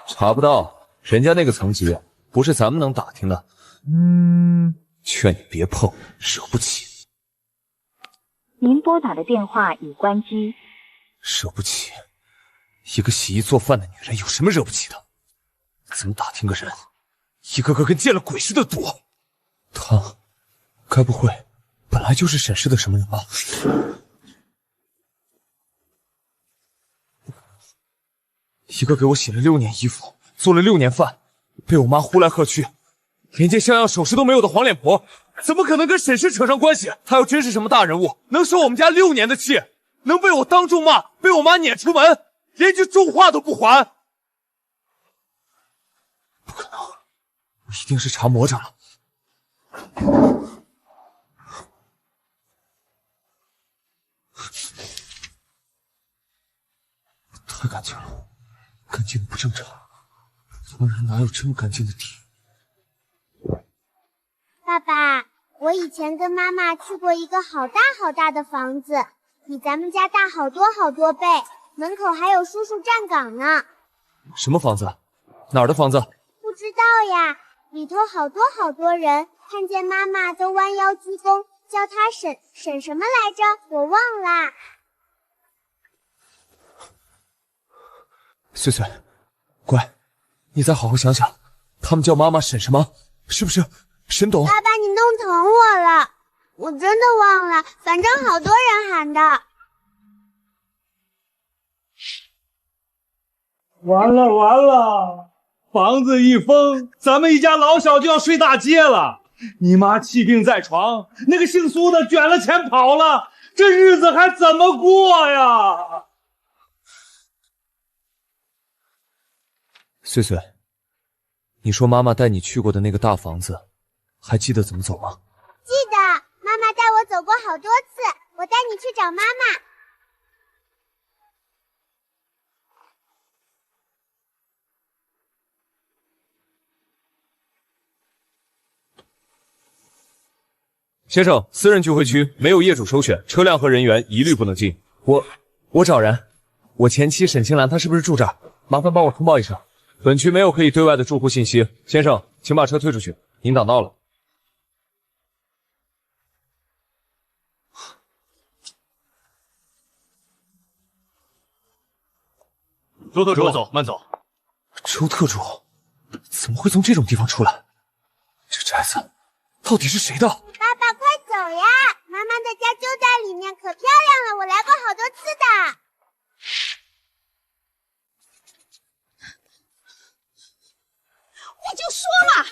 查不到，人家那个层级不是咱们能打听的。劝你别碰，惹不起。您拨打的电话已关机。惹不起？一个洗衣做饭的女人有什么惹不起的？怎么打听个人，一个个跟见了鬼似的躲？他该不会本来就是沈氏的什么人吧？一个给我洗了6年衣服，做了6年饭，被我妈呼来喝去，连件像样首饰都没有的黄脸婆，怎么可能跟沈氏扯上关系？她要真是什么大人物，能受我们家6年的气，能被我当众骂，被我妈撵出门，连句重话都不还？不可能，我一定是查魔怔了。太干净了，干净的不正常。当然哪有这么干净的地？爸爸，我以前跟妈妈去过一个好大好大的房子，比咱们家大好多好多倍，门口还有叔叔站岗呢。什么房子？哪儿的房子？不知道呀，里头好多好多人，看见妈妈都弯腰鞠躬，叫她沈什么来着？我忘啦。穗穗，乖，你再好好想想，他们叫妈妈沈什么？是不是沈董？爸爸，你弄疼我了，我真的忘了，反正好多人喊的。完了完了，房子一封，咱们一家老小就要睡大街了。你妈气病在床，那个姓苏的卷了钱跑了，这日子还怎么过呀？穗穗，你说妈妈带你去过的那个大房子，还记得怎么走吗？记得，妈妈带我走过好多次，我带你去找妈妈。先生，私人聚会区没有业主首选，车辆和人员一律不能进。我找人，我前妻沈清兰，她是不是住这儿？麻烦帮我通报一声。本区没有可以对外的住户信息。先生，请把车推出去，您挡道了。周特助，走，慢走。周特助怎么会从这种地方出来？这宅子到底是谁的？爸爸，快走呀！妈妈的家就在里面，可漂亮了，我来过好多次的。我就说嘛，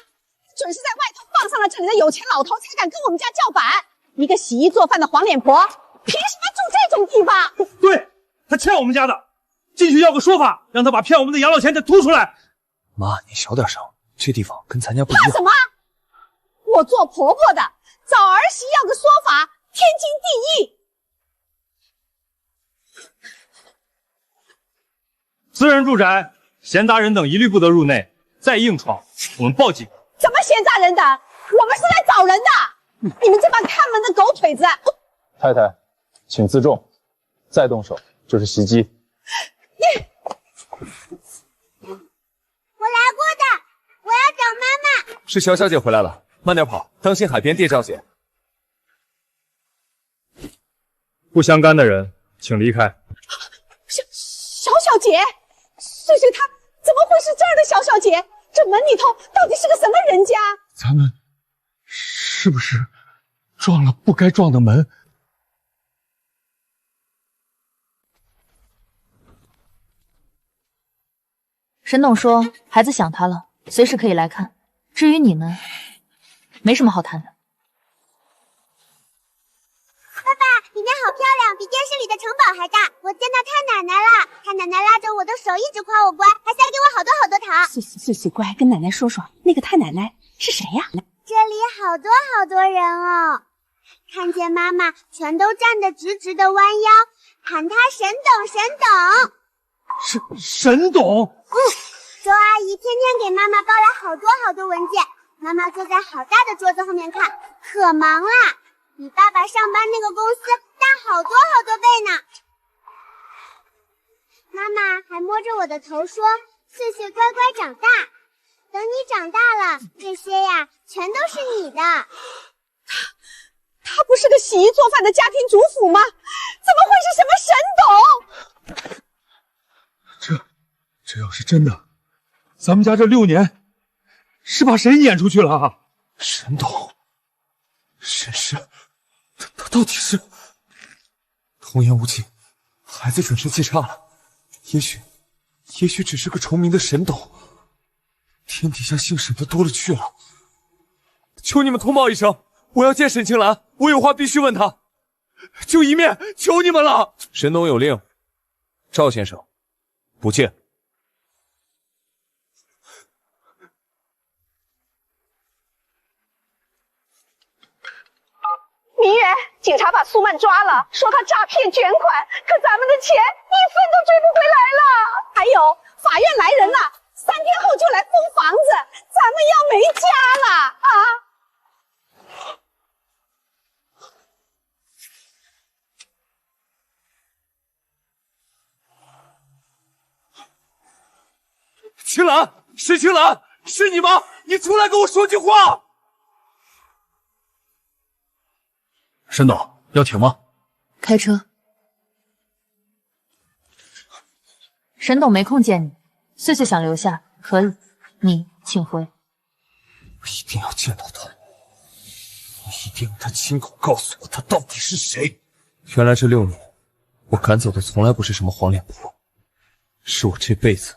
准是在外头傍上了这里的有钱老头，才敢跟我们家叫板。一个洗衣做饭的黄脸婆，凭什么住这种地方？对，他欠我们家的，进去要个说法，让他把骗我们的养老钱再吐出来。妈，你小点声，这地方跟咱家不一样。怕什么？我做婆婆的，找儿媳要个说法，天经地义。私人住宅，闲杂人等一律不得入内。再硬闯，我们报警。怎么闲杂人等？我们是来找人的！你们这帮看门的狗腿子！太太，请自重，再动手就是袭击。我来过的，我要找妈妈。是小小姐回来了，慢点跑，当心海边跌跤姐。不相干的人，请离开。小姐，穗穗她怎么会是这儿的小小姐？这门里头到底是个什么人家？咱们是不是撞了不该撞的门？沈董说孩子想他了，随时可以来看。至于你呢，没什么好谈的。爸爸，里面好漂亮，比电视里的城堡还大。我见到太奶奶了，太奶奶拉着我的手，一直夸我乖，还塞给我好多好多糖。穗乖，跟奶奶说说，那个太奶奶是谁呀？这里好多好多人哦，看见妈妈全都站得直直的弯腰，喊她沈董沈董。沈董。周阿姨天天给妈妈抱来好多好多文件，妈妈坐在好大的桌子后面看，可忙啦，比爸爸上班那个公司大好多好多倍呢。妈妈还摸着我的头说：“穗穗乖乖长大，等你长大了，这些呀全都是你的。”她不是个洗衣做饭的家庭主妇吗？怎么会是什么沈董？这要是真的，咱们家这6年是把谁撵出去了啊？沈董，沈氏，他到底是童言无忌，孩子准是记差了。也许只是个重名的沈董，天底下姓沈的多了去了。求你们通报一声，我要见沈青兰，我有话必须问他，就一面，求你们了。沈董有令，赵先生不见。明远，警察把苏曼抓了，说他诈骗卷款，可咱们的钱一分都追不回来了。还有，法院来人了，3天后就来封房子，咱们要没家了啊！青兰，沈青兰，是你吗？你出来跟我说句话。沈董，要停吗？开车。沈董没空见你，穗穗想留下，可以，你请回。我一定要见到他，我一定让他亲口告诉我他到底是谁。原来这6年，我赶走的从来不是什么黄脸婆，是我这辈子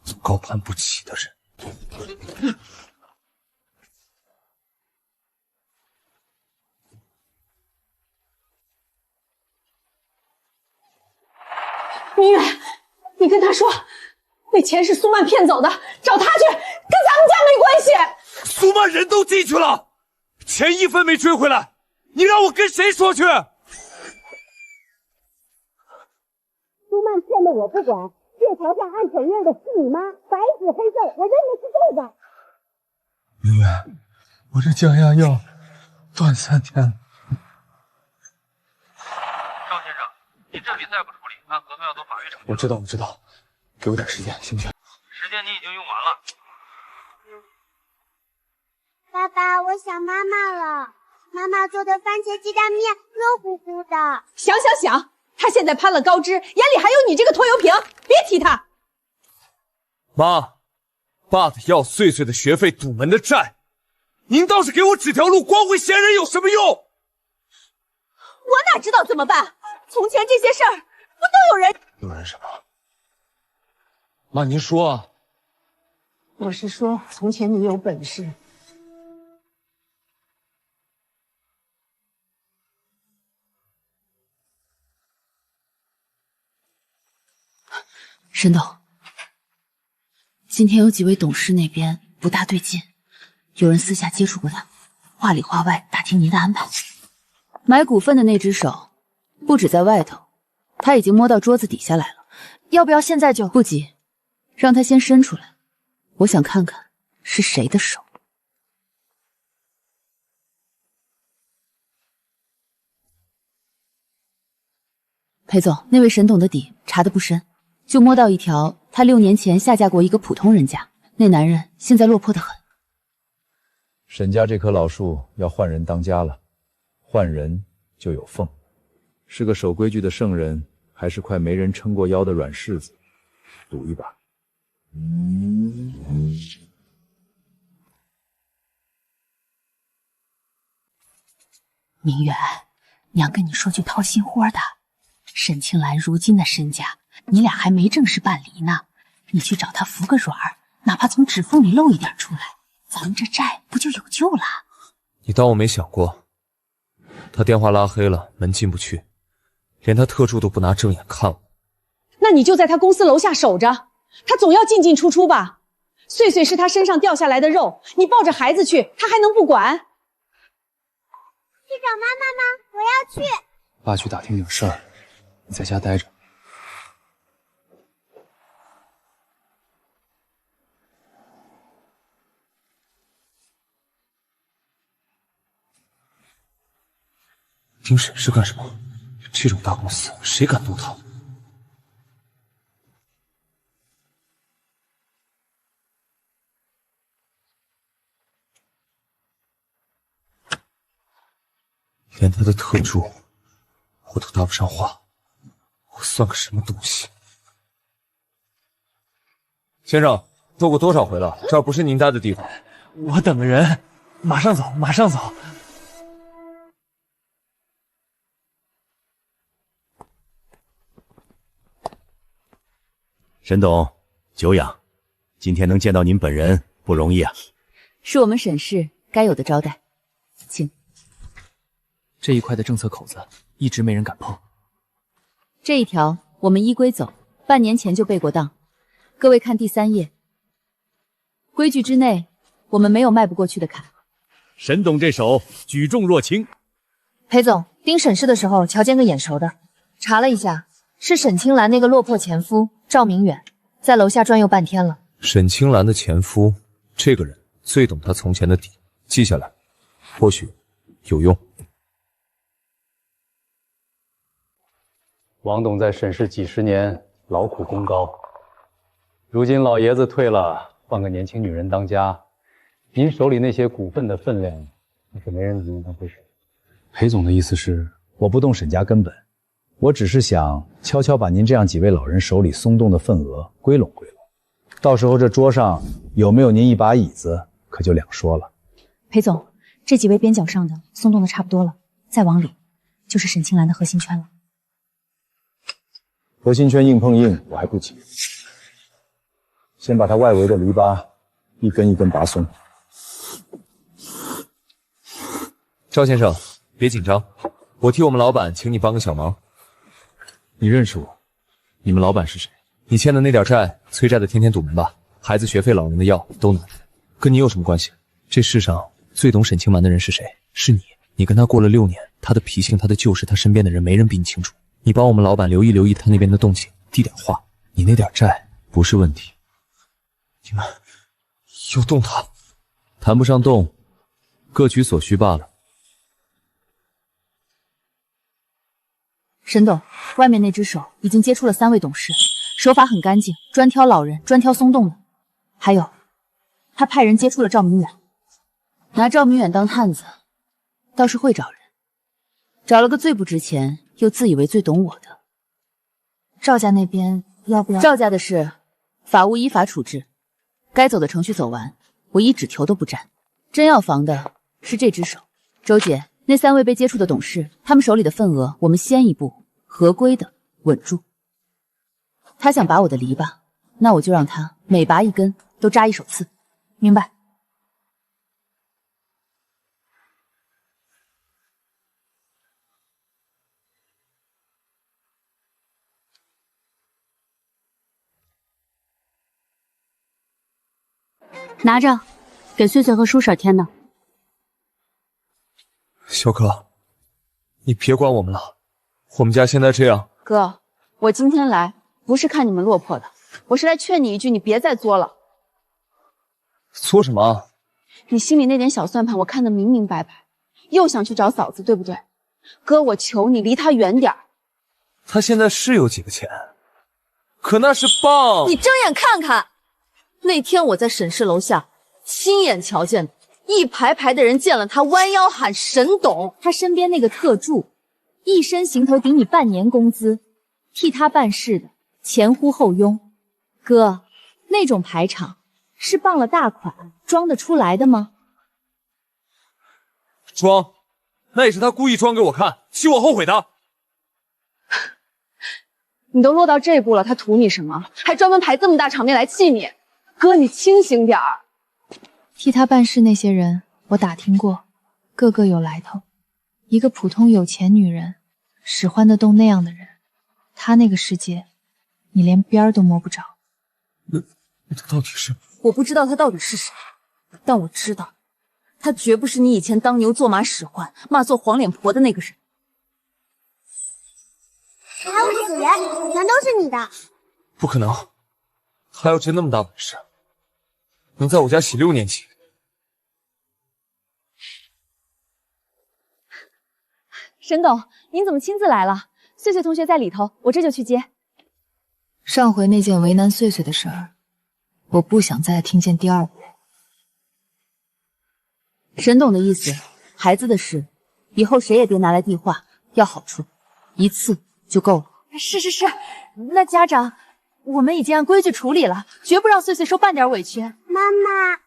都高攀不起的人。明远，你跟他说，那钱是苏曼骗走的，找他去，跟咱们家没关系。苏曼人都进去了，钱1分没追回来，你让我跟谁说去？苏曼骗的我不管，这条上按承认的是你妈，白纸黑字，我认的是这个。明远，我这降压药断3天了。赵先生，您这笔再不处理，按合同要走法律程序。我知道，给我点时间，行不行？时间你已经用完了。爸爸，我想妈妈了。妈妈做的番茄鸡蛋面热乎乎的。想，他现在攀了高枝，眼里还有你这个拖油瓶，别提他。妈，爸的药，岁岁的学费，堵门的债，您倒是给我指条路，光会闲人有什么用？我哪知道怎么办？从前这些事儿不都有人？有人什么？妈，您说啊。我是说，从前你有本事。沈董，今天有几位董事那边不大对劲，有人私下接触过他，话里话外打听您的安排。买股份的那只手不止在外头，他已经摸到桌子底下来了。要不要现在就？不急，让他先伸出来，我想看看是谁的手。裴总，那位沈董的底查得不深，就摸到一条，他6年前下嫁过一个普通人家，那男人现在落魄得很。沈家这棵老树要换人当家了，换人就有缝，是个守规矩的圣人，还是块没人撑过腰的软柿子？赌一把。明远，娘跟你说句掏心窝的，沈清兰如今的身家，你俩还没正式办离呢，你去找她服个软儿，哪怕从指缝里露一点出来，咱们这债不就有救了？你当我没想过？他电话拉黑了，门进不去，连他特助都不拿正眼看我。那你就在他公司楼下守着，他总要进进出出吧。岁岁是他身上掉下来的肉，你抱着孩子去，他还能不管？去找妈妈吗？我要去。爸去打听点事儿，你在家待着。盯沈氏干什么？这种大公司，谁敢动他？连他的特助我都搭不上话，我算个什么东西？先生，做过多少回了？这儿不是您待的地方。我等个人，马上走，马上走。沈董，久仰，今天能见到您本人不容易啊。是我们沈氏该有的招待，请。这一块的政策口子一直没人敢碰。这一条我们依规走，半年前就备过档。各位看第3页，规矩之内，我们没有迈不过去的坎。沈董这手举重若轻。裴总盯沈氏的时候，瞧见个眼熟的，查了一下，是沈清兰那个落魄前夫赵明远，在楼下转悠半天了。沈清兰的前夫，这个人最懂他从前的底，记下来，或许有用。王董在沈氏几十年，劳苦功高。如今老爷子退了，换个年轻女人当家，您手里那些股份的分量，那是没人能当回事。裴总的意思是，我不动沈家根本，我只是想悄悄把您这样几位老人手里松动的份额归拢归拢。到时候这桌上有没有您一把椅子，可就两说了。裴总，这几位边角上的松动的差不多了，再往里就是沈清兰的核心圈了。核心圈硬碰硬，我还不急，先把它外围的篱笆一根一根拔松。赵先生，别紧张，我替我们老板请你帮个小忙。你认识我？你们老板是谁？你欠的那点债，催债的天天堵门吧，孩子学费、老人的药都拿，跟你有什么关系？这世上最懂沈清兰的人是谁？是你。你跟他过了6年，他的脾性、他的旧事、他身边的人，没人比你清楚。你帮我们老板留意他那边的动静，递点话。你那点债不是问题。你们又动他？谈不上动，各取所需罢了。沈董，外面那只手已经接触了3位董事，手法很干净，专挑老人，专挑松动的。还有，他派人接触了赵明远，拿赵明远当探子，倒是会找人，找了个最不值钱又自以为最懂我的。赵家那边要不要？赵家的事法务依法处置，该走的程序走完，我一指头都不沾。真要防的是这只手。周姐，那3位被接触的董事，他们手里的份额，我们先一步，合规的稳住。他想拔我的篱笆，那我就让他每拔一根都扎一手刺，明白？拿着，给穗穗和舒婶添的。小可，你别管我们了，我们家现在这样。哥，我今天来不是看你们落魄的，我是来劝你一句，你别再作了。作什么？你心里那点小算盘，我看得明明白白，又想去找嫂子，对不对？哥，我求你离她远点儿。他现在是有几个钱，可那是棒。你睁眼看看，那天我在沈氏楼下亲眼瞧见的，一排排的人见了他弯腰喊沈董。他身边那个特助，一身行头顶你半年工资，替他办事的前呼后拥。哥，那种排场是傍了大款装得出来的吗？装，那也是他故意装给我看，气我后悔的。你都落到这步了，他图你什么？还专门排这么大场面来气你？哥，你清醒点儿。替他办事那些人，我打听过，个个有来头。一个普通有钱女人，使唤得动那样的人，他那个世界，你连边儿都摸不着。那他到底是？我不知道他到底是谁，但我知道，他绝不是你以前当牛做马使唤、骂做黄脸婆的那个人。还有死人，全都是你的。不可能，他要真那么大本事，能在我家洗6年级。沈董，您怎么亲自来了？穗穗同学在里头，我这就去接。上回那件为难穗穗的事儿，我不想再听见第二遍。沈董的意思，孩子的事，以后谁也别拿来递话，要好处，一次就够了。是，那家长，我们已经按规矩处理了，绝不让穗穗受半点委屈。妈妈。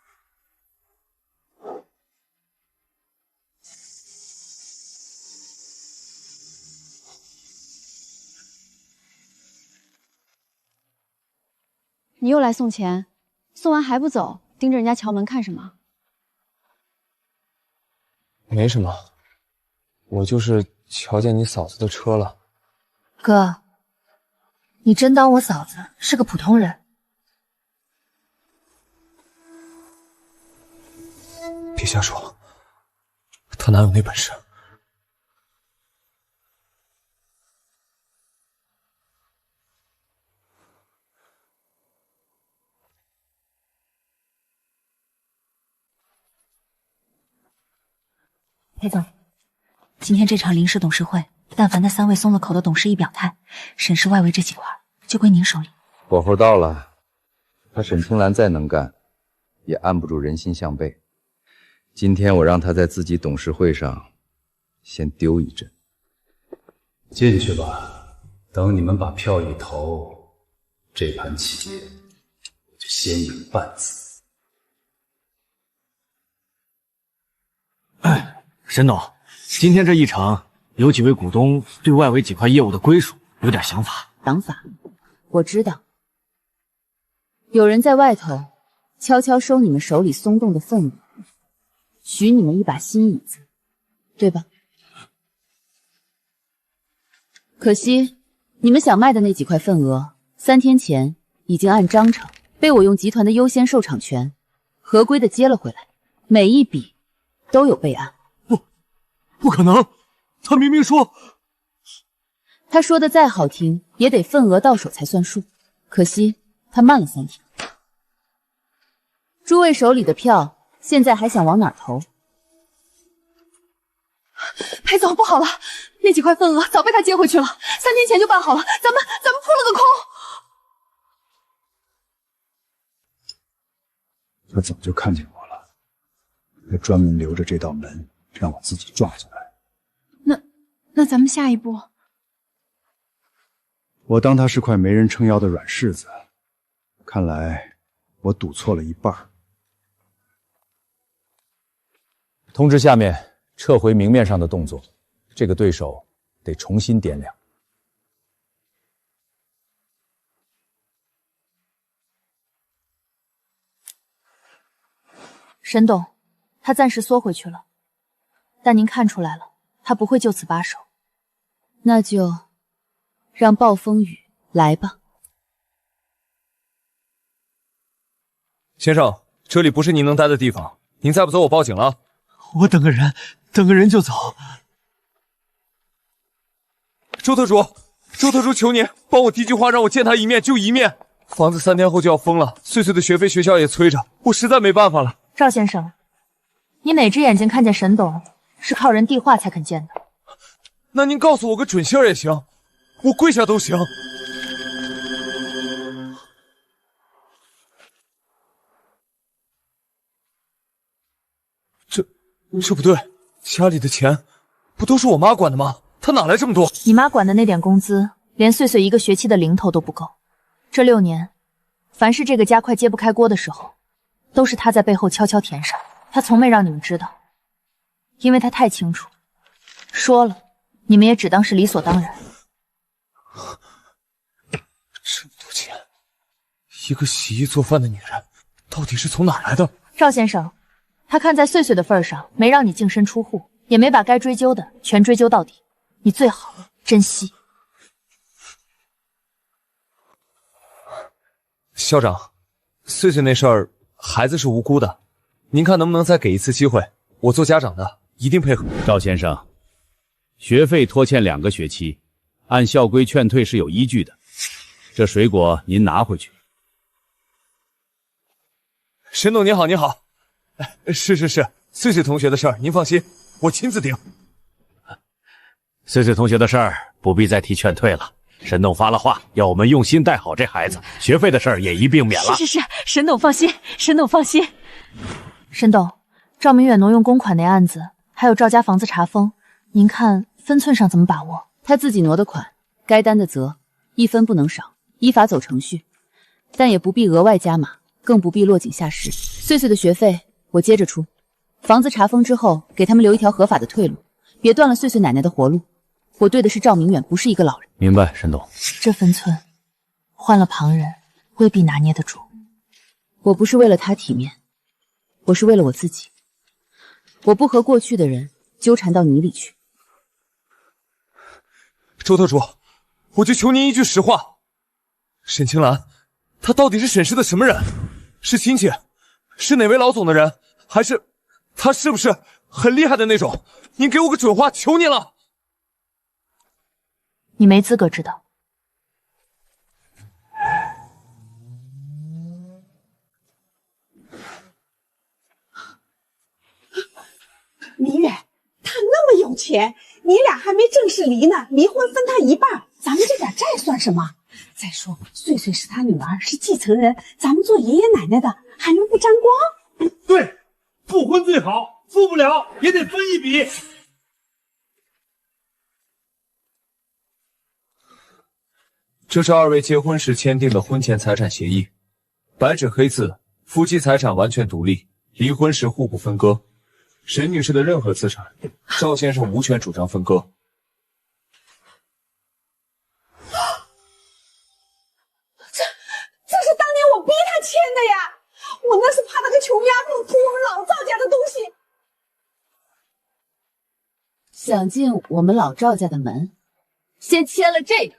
你又来送钱，送完还不走，盯着人家桥门看什么？没什么，我就是瞧见你嫂子的车了。哥，你真当我嫂子是个普通人？别瞎说，她哪有那本事？裴总，今天这场临时董事会，但凡那3位松了口的董事一表态，沈氏外围这几块就归您手里。火候到了，他沈清兰再能干，也按不住人心向背。今天我让他在自己董事会上先丢一阵。进去吧，等你们把票一投，这盘棋我就先赢半次。沈董，今天这一场，有几位股东对外围几块业务的归属有点想法。想法，我知道。有人在外头悄悄收你们手里松动的份额，许你们一把新椅子，对吧？可惜，你们想卖的那几块份额，3天前已经按章程被我用集团的优先受场权合规的接了回来，每一笔都有备案。不可能，他明明说，他说的再好听，也得份额到手才算数。可惜他慢了3天。诸位手里的票，现在还想往哪儿投？裴总，不好了，那几块份额早被他接回去了，3天前就办好了，咱们扑了个空。他早就看见我了，他专门留着这道门，让我自己撞进来。那咱们下一步，我当他是块没人撑腰的软柿子，看来我赌错了一半。通知下面撤回明面上的动作，这个对手得重新掂量。沈董，他暂时缩回去了，但您看出来了，他不会就此罢手。那就让暴风雨来吧。先生，这里不是您能待的地方，您再不走我报警了。我等个人就走。周特主，周特主，求您帮我递句话，让我见他一面就一面。房子3天后就要封了，穗穗的学费学校也催着，我实在没办法了。赵先生，你哪只眼睛看见沈董是靠人递话才肯见的？那您告诉我个准信儿也行，我跪下都行。这不对，家里的钱不都是我妈管的吗？她哪来这么多？你妈管的那点工资，连穗穗一个学期的零头都不够。这6年，凡是这个家快揭不开锅的时候，都是她在背后悄悄填上。她从没让你们知道，因为她太清楚，说了，你们也只当是理所当然。这么多钱，一个洗衣做饭的女人，到底是从哪来的？赵先生，他看在穗穗的份上，没让你净身出户，也没把该追究的全追究到底，你最好珍惜。校长，穗穗那事儿，孩子是无辜的，您看能不能再给一次机会？我做家长的一定配合。赵先生，学费拖欠2个学期，按校规劝退是有依据的。这水果您拿回去。沈董您好，您好。是，穗穗同学的事儿您放心，我亲自顶。穗穗同学的事儿不必再提劝退了。沈董发了话，要我们用心带好这孩子，学费的事儿也一并免了。是，沈董放心，沈董放心。沈董，赵明远挪用公款那案子，还有赵家房子查封，您看分寸上怎么把握？他自己挪的款，该担的责1分不能少，依法走程序，但也不必额外加码，更不必落井下石。穗穗的学费我接着出，房子查封之后，给他们留一条合法的退路，别断了穗穗奶奶的活路。我对的是赵明远，不是一个老人。明白，沈董。这分寸，换了旁人未必拿捏得住。我不是为了他体面，我是为了我自己。我不和过去的人纠缠到泥里去。周特主，我就求您一句实话，沈清兰，她到底是沈氏的什么人？是亲戚？是哪位老总的人？还是她是不是很厉害的那种？您给我个准话，求您了。你没资格知道。明远，他那么有钱，你俩还没正式离呢，离婚分他一半，咱们这点债算什么？再说穗穗是他女儿，是继承人，咱们做爷爷奶奶的还能不沾光？对，复婚最好，复不了也得分一笔。这是2位结婚时签订的婚前财产协议，白纸黑字，夫妻财产完全独立，离婚时互不分割。沈女士的任何资产，赵先生无权主张分割。这是当年我逼他签的呀！我那是怕那个穷丫头偷我们老赵家的东西。想进我们老赵家的门，先签了这个，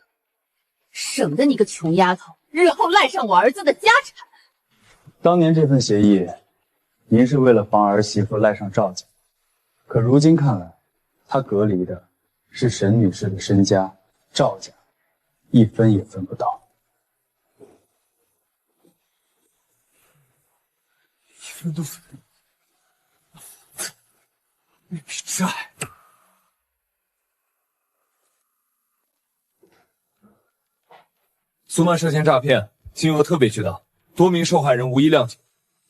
省得你个穷丫头日后赖上我儿子的家产。当年这份协议，您是为了防儿媳妇赖上赵家，可如今看来，他隔离的是沈女士的身家，赵家1分也分不到。1分都分不到，那笔债。苏曼涉嫌诈骗，金额特别巨大，多名受害人无一谅解，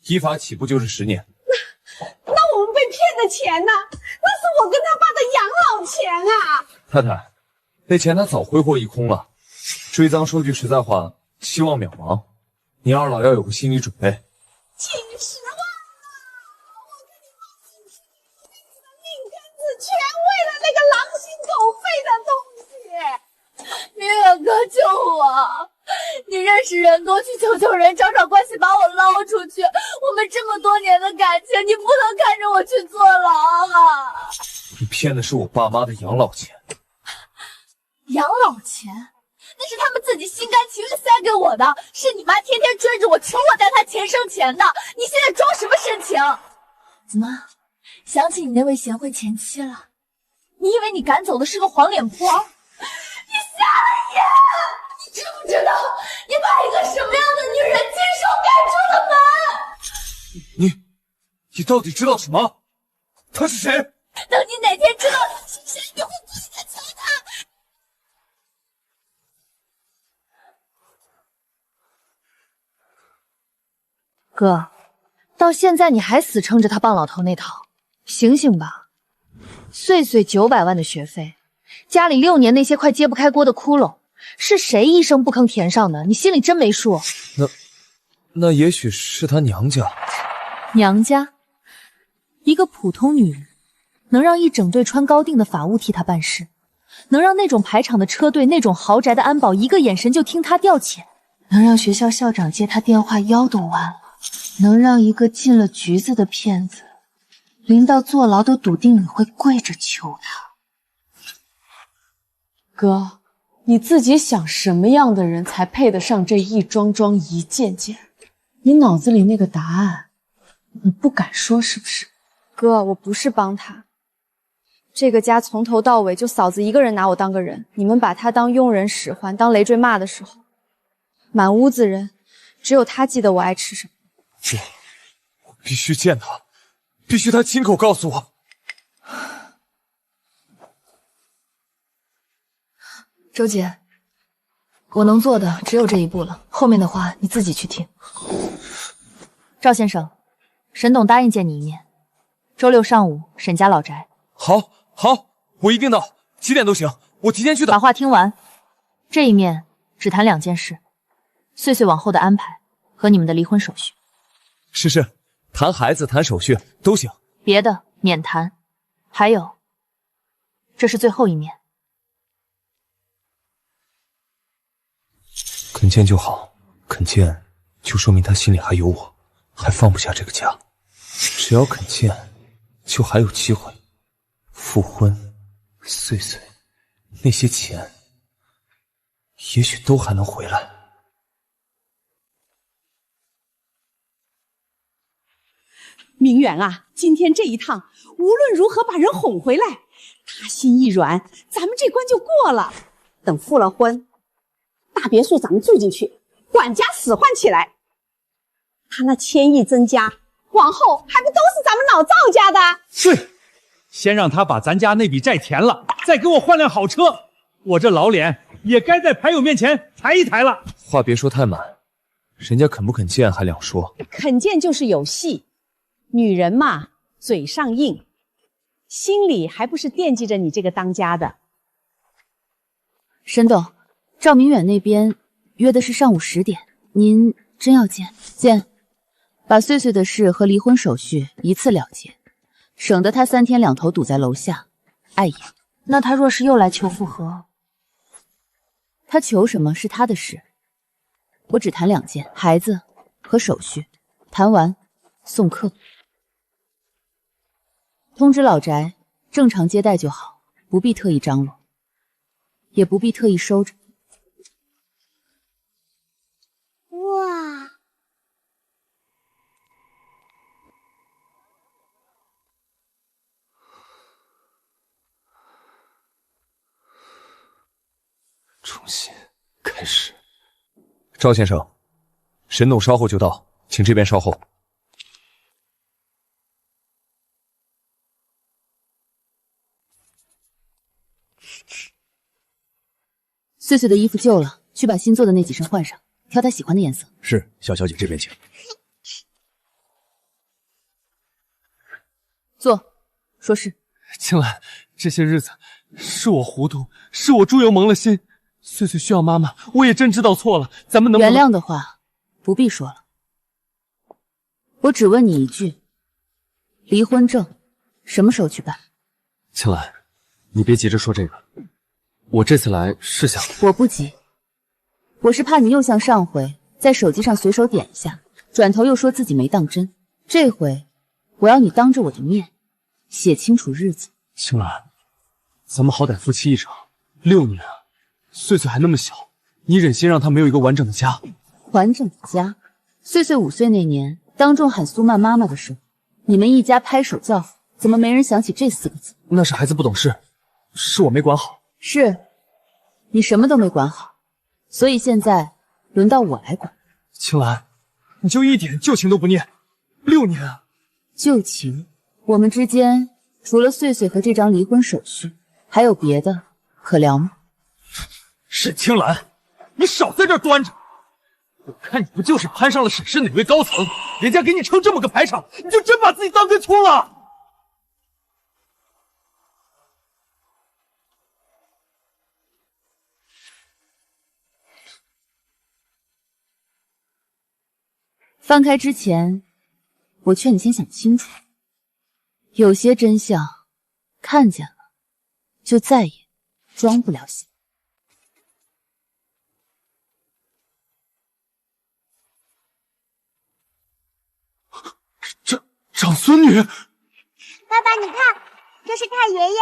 依法起步就是10年。那我们被骗的钱呢？那是我跟他爸的养老钱啊！太太，那钱他早挥霍一空了，追赃说句实在话，希望渺茫。你二老要有个心理准备。70万了！我跟你妈50年的命根子，全为了那个狼心狗肺的东西。明远哥救我！你认识人多，去求求人，找找关系把我捞出去。我们这么多年的感情，你不能看着我去坐牢啊！你骗的是我爸妈的养老钱。养老钱？那是他们自己心甘情愿塞给我的，是你妈天天追着我，求我带她钱生钱的。你现在装什么深情？怎么想起你那位贤惠前妻了？你以为你赶走的是个黄脸婆？你瞎了眼！你知不知道你把一个什么样的女人亲手赶出了门？你到底知道什么？他是谁？等你哪天知道他是谁，你会跪下求他。哥，到现在你还死撑着他棒老头那套，醒醒吧！岁岁900万的学费，家里6年那些快揭不开锅的窟窿，是谁一声不吭填上的？你心里真没数？那也许是他娘家。娘家？一个普通女人，能让一整队穿高定的法务替她办事，能让那种排场的车队、那种豪宅的安保一个眼神就听她调遣，能让学校校长接她电话腰都弯了，能让一个进了局子的骗子临到坐牢都笃定你会跪着求他。哥，你自己想什么样的人才配得上这一桩桩一件件？你脑子里那个答案，你不敢说是不是？哥，我不是帮他，这个家从头到尾就嫂子一个人拿我当个人，你们把他当佣人使唤，当累赘骂的时候，满屋子人，只有他记得我爱吃什么。我必须见他，必须他亲口告诉我。周姐，我能做的只有这一步了，后面的话你自己去听。赵先生，沈董答应见你一面，周6上午沈家老宅。好，我一定到，几点都行，我提前去的。把话听完，这一面只谈2件事：岁岁往后的安排和你们的离婚手续。是，谈孩子、谈手续都行，别的免谈。还有，这是最后一面。肯见就好，肯见就说明他心里还有我，还放不下这个家。只要肯见，就还有机会复婚。岁岁那些钱，也许都还能回来。明远啊，今天这一趟无论如何把人哄回来，他心一软，咱们这关就过了。等复了婚，大别墅咱们住进去，管家使唤起来，他那千亿增加，往后还不都是咱们老赵家的？对，先让他把咱家那笔债填了，再给我换辆好车，我这老脸也该在牌友面前抬一抬了。话别说太满，人家肯不肯见还两说。肯见就是有戏，女人嘛，嘴上硬，心里还不是惦记着你这个当家的。沈董，赵明远那边约的是上午10点，您真要见？见，把岁岁的事和离婚手续一次了结，省得他3天2头堵在楼下。碍眼。那他若是又来求复合，他求什么是他的事，我只谈2件，孩子和手续，谈完送客。通知老宅，正常接待就好，不必特意张罗，也不必特意收着。哇，重新开始。赵先生，沈董稍后就到，请这边稍后。岁岁的衣服旧了，去把新做的那几身换上，挑他喜欢的颜色。是，小小姐这边请。坐，说是。青兰，这些日子是我糊涂，是我猪油蒙了心。岁岁需要妈妈，我也真知道错了，咱们能不能原谅的话，不必说了。我只问你一句，离婚证什么时候去办？青兰，你别急着说这个，我这次来是想……我不急，我是怕你又像上回在手机上随手点一下，转头又说自己没当真。这回我要你当着我的面写清楚日子。青兰，咱们好歹夫妻一场6年啊，穗穗还那么小，你忍心让她没有一个完整的家？完整的家？穗穗5岁那年当众喊苏曼妈妈的时候，你们一家拍手叫好，怎么没人想起这4个字？那是孩子不懂事，是我没管好。是，你什么都没管好，所以现在轮到我来管。青兰，你就一点旧情都不念，6年啊！旧情？我们之间除了穗穗和这张离婚手续，还有别的可聊吗？沈青兰，你少在这儿端着！我看你不就是攀上了沈氏哪位高层，人家给你撑这么个排场，你就真把自己当根葱了？翻开之前，我劝你先想清楚，有些真相看见了，就再也装不了醒。长孙女，爸爸，你看，这是太爷爷。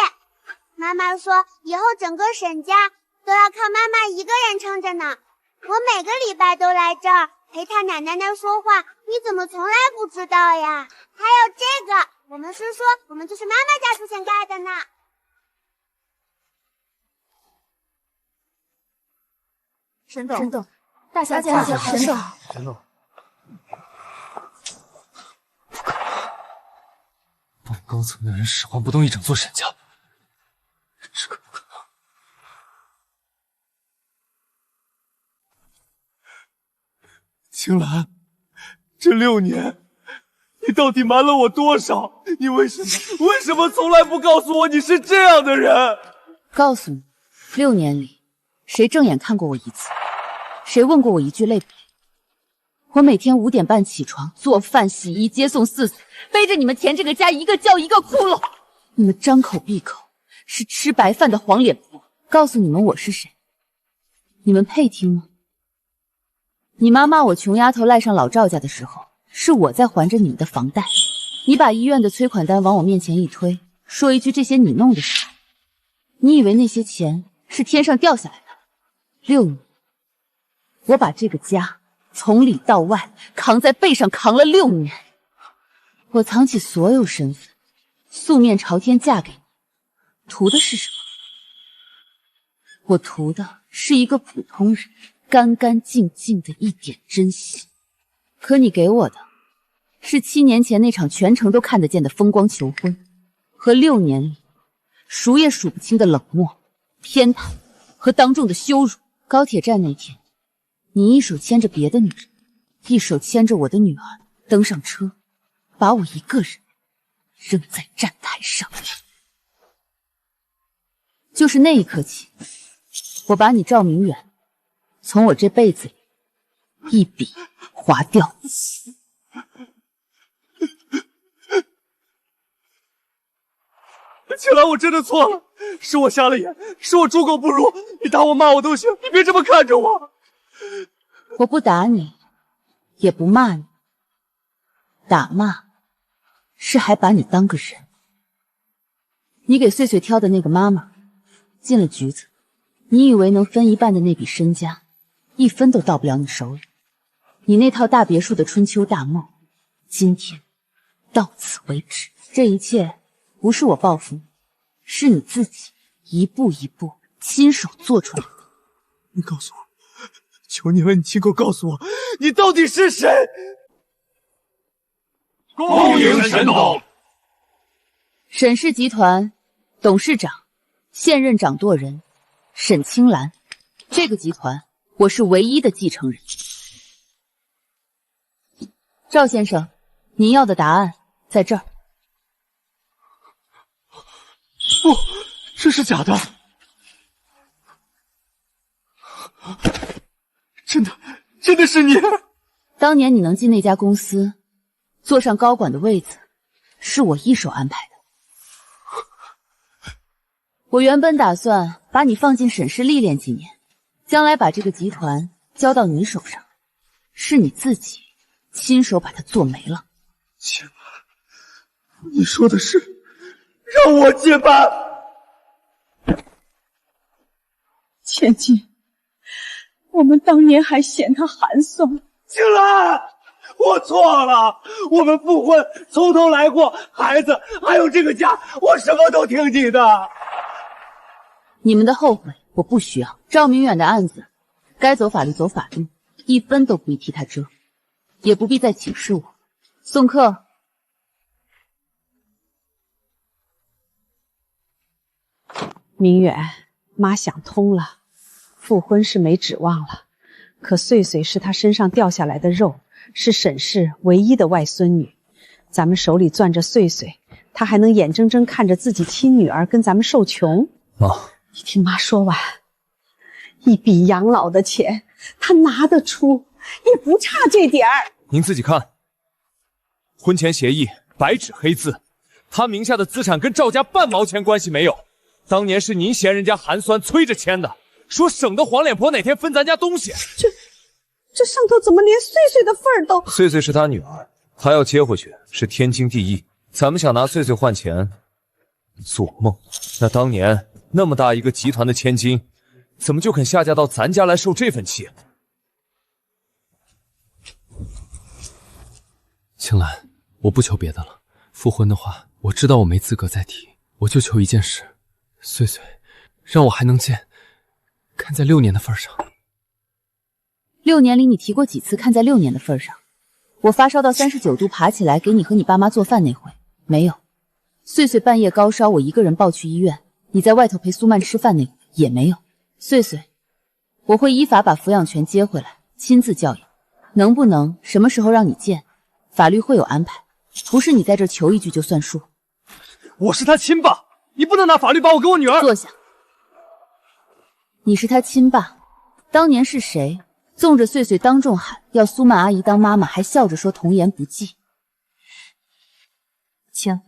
妈妈说，以后整个沈家都要靠妈妈一个人撑着呢。我每个礼拜都来这儿陪他奶奶说话，你怎么从来不知道呀？还有这个，我们是说，我们就是妈妈家出钱盖的呢。沈董，大小姐好，沈董。帮高层的人使唤不动一整座沈家，这个不可能。青兰，这6年，你到底瞒了我多少？你为什么从来不告诉我你是这样的人？告诉你，6年里，谁正眼看过我一次？谁问过我一句累不累？我每天5点半起床，做饭、洗衣、接送4岁，背着你们钱这个家一个叫一个窟窿。你们张口闭口是吃白饭的黄脸婆。告诉你们我是谁，你们配听吗？你妈骂我穷丫头赖上老赵家的时候，是我在还着你们的房贷。你把医院的催款单往我面前一推，说一句这些你弄的时候，你以为那些钱是天上掉下来的？6年，我把这个家从里到外扛在背上扛了6年，我藏起所有身份，素面朝天嫁给你，图的是什么？我图的是一个普通人干干净净的一点真心，可你给我的是7年前那场全城都看得见的风光求婚，和6年里数也数不清的冷漠、偏袒和当众的羞辱。高铁站那天，你一手牵着别的女人，一手牵着我的女儿登上车，把我一个人扔在站台上。就是那一刻起，我把你赵明远从我这辈子里一笔划掉。青兰，我真的错了，是我瞎了眼，是我猪狗不如，你打我骂我都行，你别这么看着我。我不打你，也不骂你，打骂是还把你当个人。你给穗穗挑的那个妈妈进了局子，你以为能分一半的那笔身家，1分都到不了你手里。你那套大别墅的春秋大梦，今天到此为止。这一切不是我报复你，是你自己一步一步亲手做出来的。你告诉我，求你了，你亲口告诉我，你到底是谁？恭迎沈董。沈氏集团董事长、现任掌舵人沈青兰，这个集团我是唯一的继承人。赵先生，您要的答案在这儿。不，这是假的，真的是你。当年你能进那家公司，坐上高管的位子，是我一手安排的。我原本打算把你放进沈氏历练几年，将来把这个集团交到你手上，是你自己亲手把它做没了。千万，你说的是让我接班？千金，我们当年还嫌他寒酸。青兰，我错了，我们复婚，从头来过，孩子还有这个家，我什么都听你的。你们的后悔我不需要。赵明远的案子，该走法律走法律，一分都不必替他遮，也不必再请示我。送客。明远，妈想通了，复婚是没指望了，可穗穗是她身上掉下来的肉，是沈氏唯一的外孙女，咱们手里攥着穗穗，她还能眼睁睁看着自己亲女儿跟咱们受穷？妈，你听妈说完，一笔养老的钱，她拿得出，也不差这点儿。您自己看，婚前协议白纸黑字，他名下的资产跟赵家半毛钱关系没有。当年是您嫌人家寒酸催着签的，说省得黄脸婆哪天分咱家东西。这上头怎么连穗穗的份儿都……穗穗是他女儿，他要接回去是天经地义。咱们想拿穗穗换钱，做梦！那当年那么大一个集团的千金，怎么就肯下嫁到咱家来受这份气？青兰，我不求别的了，复婚的话，我知道我没资格再提，我就求一件事。穗穗，让我还能见，看在6年的份上。6年里你提过几次看在6年的份上？我发烧到39度爬起来给你和你爸妈做饭那回没有。穗穗半夜高烧，我一个人抱去医院，你在外头陪苏曼吃饭那回也没有。穗穗，我会依法把抚养权接回来，亲自教养。能不能什么时候让你见，法律会有安排，不是你在这求一句就算数。我是他亲爸，你不能拿法律把我跟我女儿……坐下。你是他亲爸，当年是谁纵着穗穗当众喊要苏曼阿姨当妈妈，还笑着说童言不忌？请。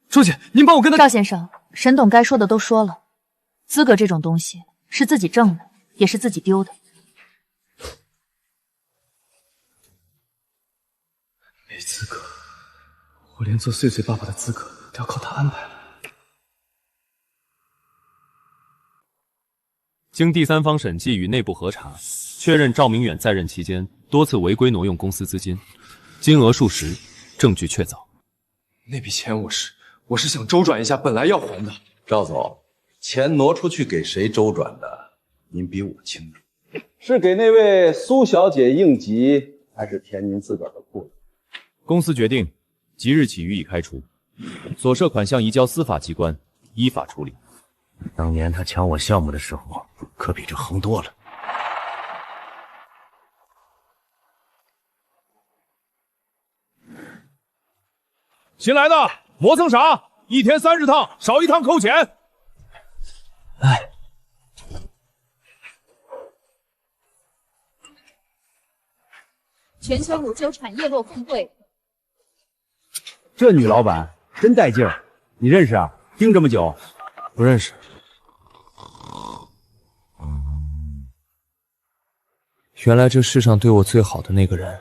周姐，您帮我跟他……赵先生，沈董该说的都说了，资格这种东西是自己挣的，也是自己丢的。没资格，我连做穗穗爸爸的资格都要靠他安排了。经第三方审计与内部核查，确认赵明远在任期间多次违规挪用公司资金，金额数十，证据确凿。那笔钱我是想周转一下，本来要还的。赵总，钱挪出去给谁周转的，您比我清楚。是给那位苏小姐应急，还是填您自个儿的库？公司决定即日起予以开除，所涉款项移交司法机关依法处理。当年他抢我项目的时候，可比这横多了。新来的磨蹭啥？1天30趟，少1趟扣钱。哎，全球乳酒产业落峰会。这女老板真带劲儿，你认识啊？盯这么久？不认识。原来这世上对我最好的那个人，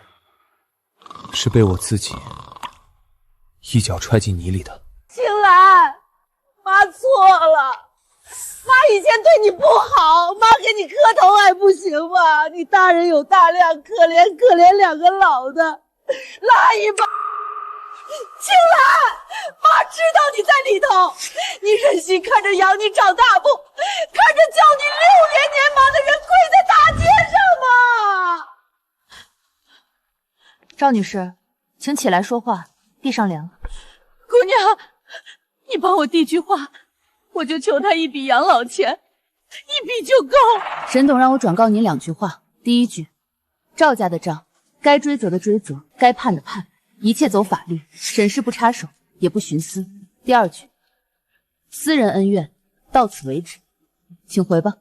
是被我自己一脚踹进泥里的。青兰，妈错了，妈以前对你不好，妈给你磕头还不行吗？你大人有大量，可怜可怜2个老的，拉一把。青兰，妈知道你在里头，你忍心看着养你长大不，看着叫你6年年忙的人跪在大街上吗？赵女士，请起来说话，地上凉。姑娘，你帮我递句话，我就求他一笔养老钱，1笔就够。沈董让我转告您2句话。第一句，赵家的账该追责的追责，该判的判，一切走法律，沈氏不插手，也不徇私。第二句，私人恩怨到此为止，请回吧。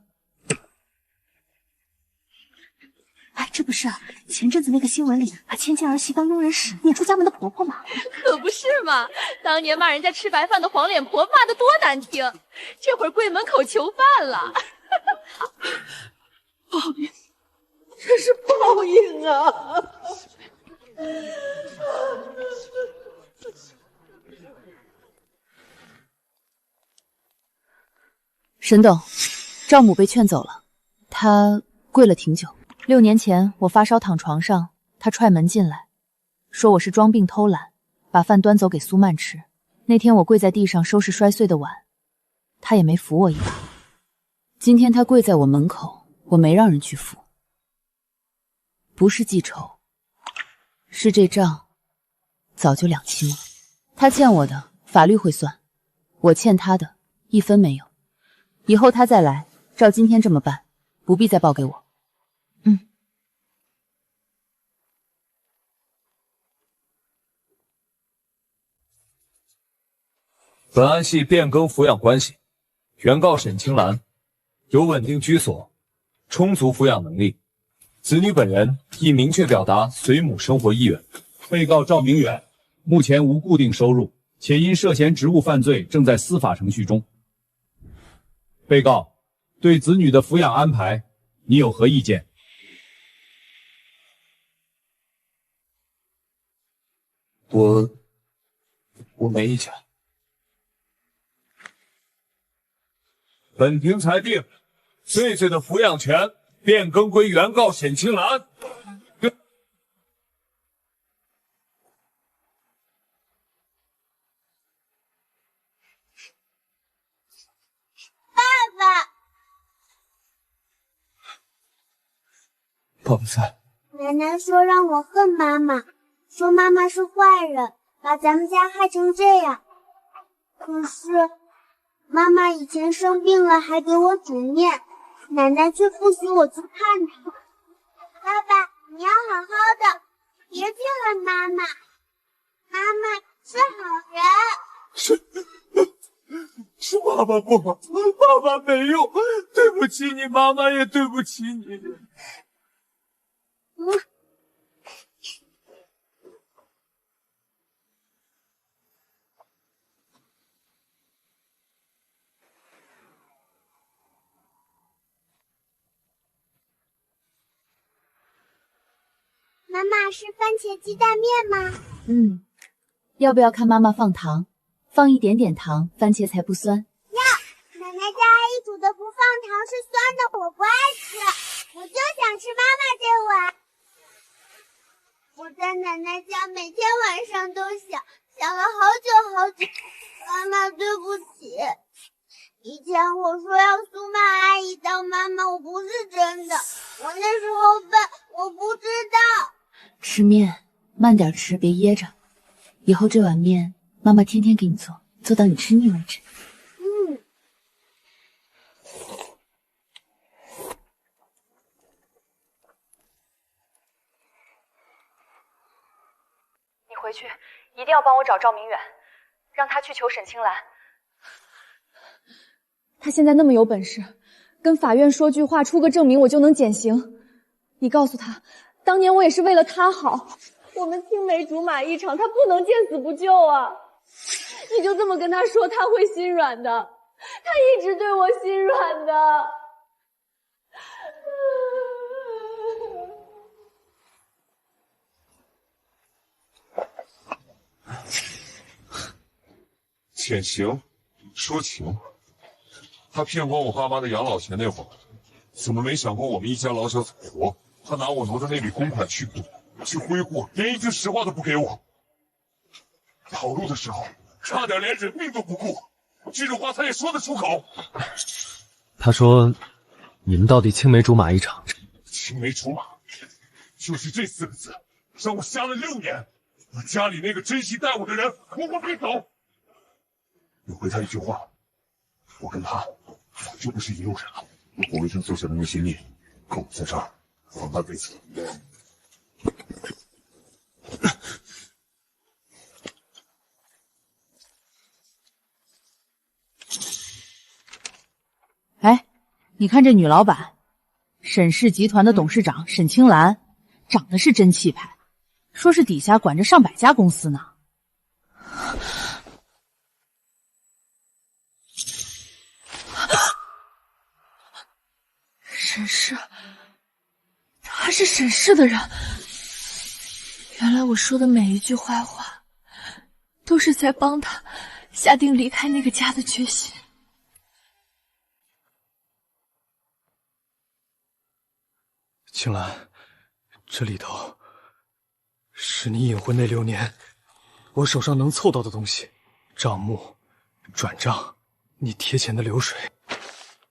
哎，这不是前阵子那个新闻里把千金儿媳当佣人使撵出家门的婆婆吗？可不是嘛！当年骂人家吃白饭的黄脸婆骂得多难听，这会儿跪门口求饭了。报应，这是报应啊！沈董，赵母被劝走了，她跪了挺久。6年前我发烧躺床上，她踹门进来，说我是装病偷懒，把饭端走给苏曼吃。那天我跪在地上收拾摔碎的碗，她也没扶我一把。今天她跪在我门口，我没让人去扶。不是记仇，是这账早就两清了。她欠我的法律会算，我欠她的1分没有。以后他再来，照今天这么办，不必再报给我。本案系变更抚养关系，原告沈青兰有稳定居所，充足抚养能力，子女本人亦明确表达随母生活意愿。被告赵明远目前无固定收入，且因涉嫌职务犯罪正在司法程序中。被告对子女的抚养安排，你有何意见？我没意见。本庭裁定，穗穗的抚养权变更归原告沈青兰。爸爸在。奶奶说让我恨妈妈，说妈妈是坏人，把咱们家害成这样。可是妈妈以前生病了还给我煮面，奶奶却不许我去看她。爸爸，你要好好的，别去恨妈妈。妈妈是好人。是爸爸不好，爸爸没用，对不起你，妈妈也对不起你。妈妈是番茄鸡蛋面吗？要不要看妈妈放糖？放一点点糖，番茄才不酸。要，奶奶家阿姨煮的不放糖是酸的，我不爱吃，我就想吃妈妈这碗。我在奶奶家每天晚上都想了好久好久。妈妈，对不起，以前我说要苏曼阿姨当妈妈，我不是真的，我那时候笨，我不知道。吃面慢点吃，别噎着。以后这碗面妈妈天天给你做，做到你吃腻为止。你回去一定要帮我找赵明远，让他去求沈青兰。他现在那么有本事，跟法院说句话，出个证明，我就能减刑。你告诉他，当年我也是为了他好。我们青梅竹马一场，他不能见死不救啊！你就这么跟他说，他会心软的。他一直对我心软的。减刑，说情。他骗光我爸妈的养老钱那会儿，怎么没想过我们一家老小怎么活？他拿我挪的那笔公款去挥霍，连一句实话都不给我。跑路的时候，差点连人命都不顾，这种话他也说得出口。他说：“你们到底青梅竹马一场。”青梅竹马，就是这4个字，让我瞎了6年，把家里那个珍惜待我的人活活逼走。有回他一句话，我跟他早就不是一路人了。我为他做下的那些孽，跟我在这儿放半辈子。哎，你看这女老板，沈氏集团的董事长沈青兰，长得是真气派，说是底下管着上百家公司呢。沈氏，他是沈氏的人。原来我说的每一句坏话，都是在帮他下定离开那个家的决心。青兰，这里头是你隐婚那6年，我手上能凑到的东西，账目、转账，你贴钱的流水。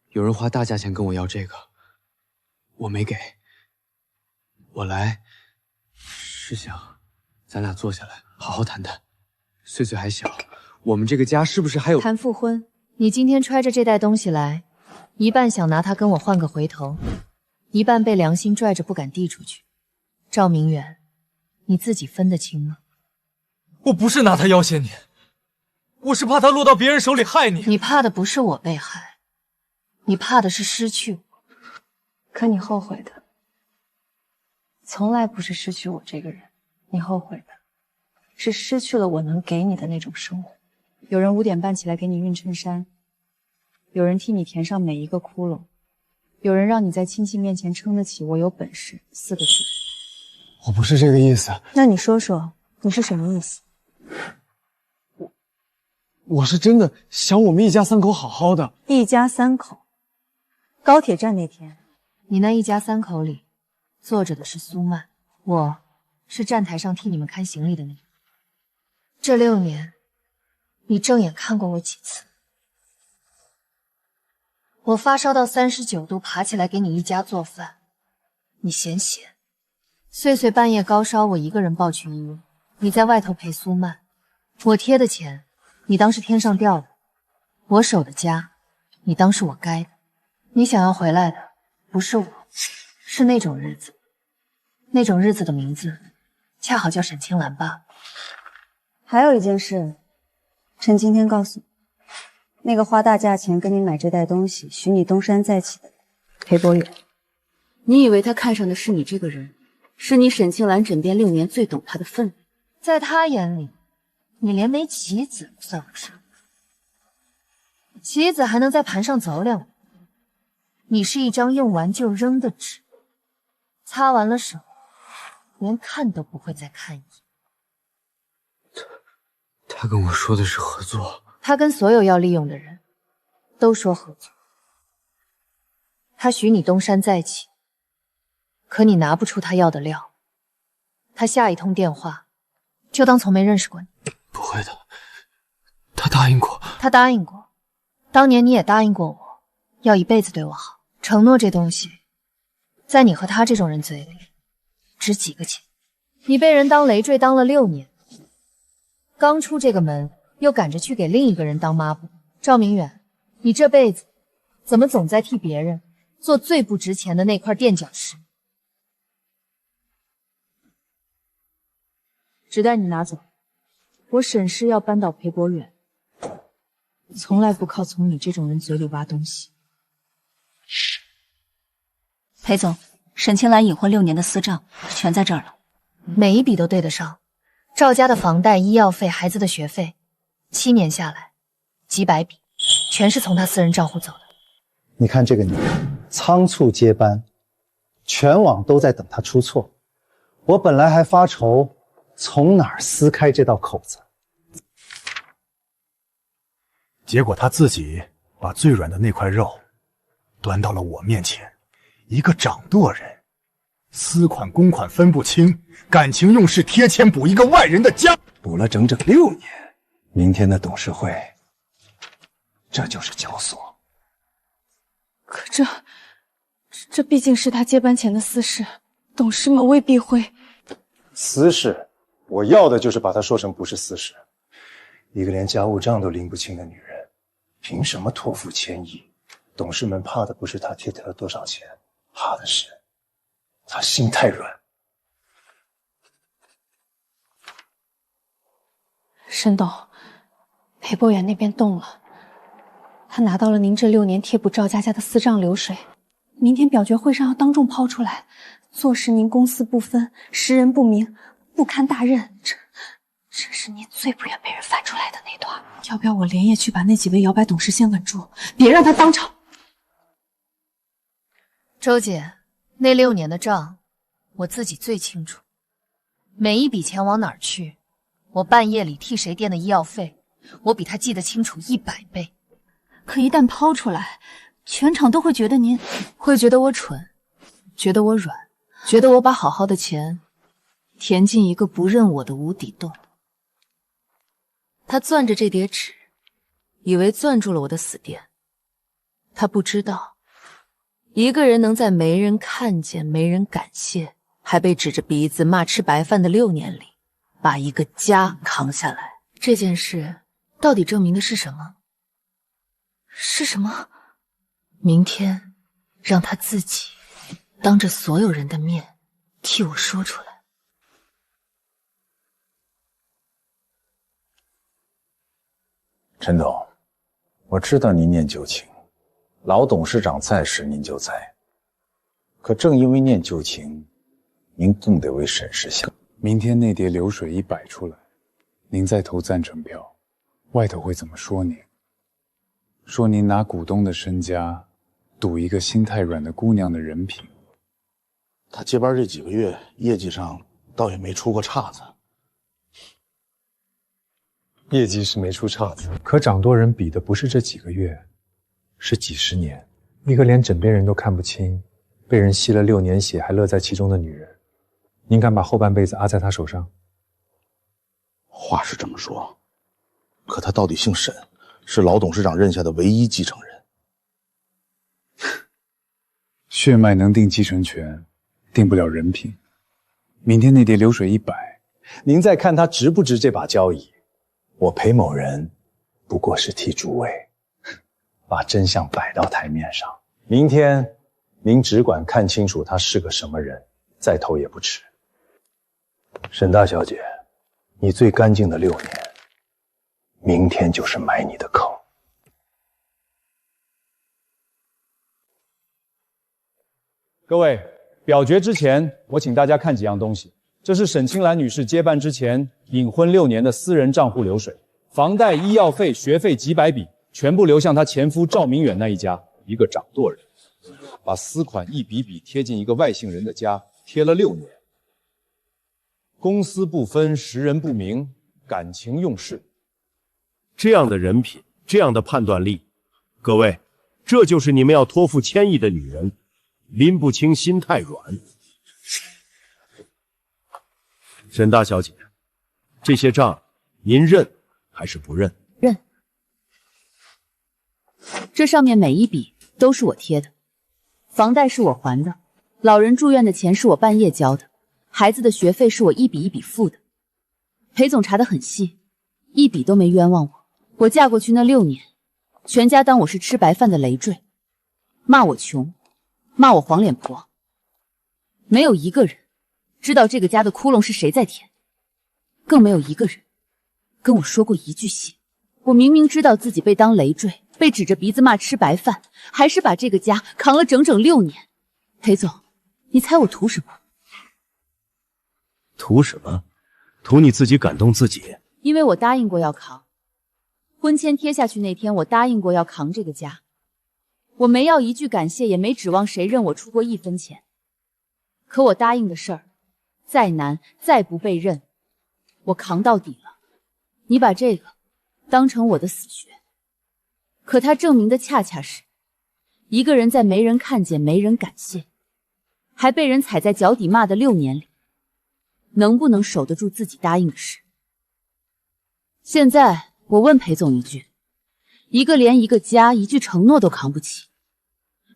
有人花大价钱跟我要这个，我没给。我来是想咱俩坐下来好好谈谈。岁岁还小，我们这个家是不是还有……谈复婚，你今天揣着这袋东西来，一半想拿它跟我换个回头，一半被良心拽着不敢递出去。赵明远，你自己分得清吗？我不是拿它要挟你，我是怕它落到别人手里害你。你怕的不是我被害，你怕的是失去我。可你后悔的，从来不是失去我这个人，你后悔的是失去了我能给你的那种生活。有人5点半起来给你熨衬衫，有人替你填上每一个窟窿，有人让你在亲戚面前撑得起我有本事4个字。我不是这个意思。那你说说，你是什么意思？我是真的想我们一家3口好好的。一家3口。高铁站那天，你那一家3口里坐着的是苏曼，我是站台上替你们看行李的那个。这6年，你正眼看过我几次？我发烧到39度，爬起来给你一家做饭，你嫌咸。岁岁半夜高烧，我一个人抱去医院，你在外头陪苏曼。我贴的钱，你当是天上掉的；我守的家，你当是我该的。你想要回来的，不是我，是那种日子。那种日子的名字，恰好叫沈清兰吧。还有一件事，趁今天告诉你，那个花大价钱跟你买这袋东西，许你东山再起的裴博远。你以为他看上的是你这个人，是你沈清兰枕边6年最懂他的分量。在他眼里，你连枚棋子都算不上，棋子还能在盘上走2步。你是一张用完就扔的纸，擦完了手，连看都不会再看一眼。他跟我说的是合作。他跟所有要利用的人都说合作。他许你东山再起，可你拿不出他要的料。他下一通电话，就当从没认识过你。不会的，他答应过。他答应过，当年你也答应过我，要一辈子对我好。承诺这东西，在你和他这种人嘴里，值几个钱？你被人当累赘当了6年，刚出这个门，又赶着去给另一个人当抹布。赵明远，你这辈子怎么总在替别人做最不值钱的那块垫脚石？纸袋你拿走，我沈氏要扳倒裴博远，从来不靠从你这种人嘴里挖东西。裴总，沈清兰隐婚6年的私账全在这儿了，每一笔都对得上。赵家的房贷、医药费、孩子的学费，7年下来几百笔，全是从他私人账户走的。你看这个女人仓促接班，全网都在等她出错。我本来还发愁从哪儿撕开这道口子，结果她自己把最软的那块肉端到了我面前。一个掌舵人，私款公款分不清，感情用事贴钱补一个外人的家，补了整整6年。明天的董事会，这就是交所。可这毕竟是他接班前的私事，董事们未必会。私事，我要的就是把它说成不是私事。一个连家务账都拎不清的女人，凭什么托付千亿？董事们怕的不是他贴了多少钱，怕的是他心太软。沈董，裴博远那边动了，他拿到了您这6年贴补赵家的私账流水，明天表决会上要当众抛出来，做事您公私不分，识人不明，不堪大任。这是您最不愿被人翻出来的那段。要不要我连夜去把那几位摇摆董事先稳住，别让他当场……周姐，那6年的账，我自己最清楚。每一笔钱往哪儿去，我半夜里替谁垫的医药费，我比他记得清楚100倍。可一旦抛出来，全场都会觉得您会觉得我蠢，觉得我软，觉得我把好好的钱填进一个不认我的无底洞。他攥着这叠纸，以为攥住了我的死垫。他不知道，一个人能在没人看见、没人感谢，还被指着鼻子骂吃白饭的6年里，把一个家扛下来。这件事到底证明的是什么？是什么？明天让他自己当着所有人的面替我说出来。陈董，我知道您念旧情，老董事长在时您就在，可正因为念旧情，您更得为沈氏想。明天那叠流水一摆出来，您再投赞成票，外头会怎么说您？说您拿股东的身家赌一个心太软的姑娘的人品。他接班这几个月，业绩上倒也没出过岔子。业绩是没出岔子，可掌舵人比的不是这几个月，是几十年。一个连枕边人都看不清，被人吸了6年血还乐在其中的女人，您敢把后半辈子压在她手上？话是这么说，可他到底姓沈，是老董事长认下的唯一继承人。血脉能定继承权，定不了人品。明天那叠流水一摆，您再看他值不值这把交椅。我裴某人不过是替诸位把真相摆到台面上。明天您只管看清楚他是个什么人，再投也不迟。沈大小姐，你最干净的6年，明天就是埋你的坑。各位，表决之前，我请大家看几样东西。这是沈清兰女士接办之前隐婚6年的私人账户流水，房贷、医药费、学费几百笔，全部流向她前夫赵明远那一家。一个掌舵人，把私款一笔笔贴进一个外姓人的家，贴了6年。公私不分，识人不明，感情用事。这样的人品，这样的判断力，各位，这就是你们要托付千亿的女人，拎不清心太软。沈大小姐，这些账您认还是不认？认。这上面每一笔都是我贴的，房贷是我还的，老人住院的钱是我半夜交的，孩子的学费是我一笔一笔付的。裴总查得很细，一笔都没冤枉我。我嫁过去那6年，全家当我是吃白饭的累赘，骂我穷，骂我黄脸婆，没有一个人知道这个家的窟窿是谁在填，更没有一个人跟我说过一句谢。我明明知道自己被当累赘，被指着鼻子骂吃白饭，还是把这个家扛了整整6年。裴总，你猜我图什么？图什么？图你自己感动自己。因为我答应过要扛，婚签贴下去那天，我答应过要扛这个家。我没要一句感谢，也没指望谁认我出过1分钱。可我答应的事儿，再难再不被认，我扛到底了。你把这个当成我的死穴，可它证明的恰恰是一个人在没人看见、没人感谢，还被人踩在脚底骂的6年里，能不能守得住自己答应的事。现在我问裴总一句，一个连一个家、一句承诺都扛不起，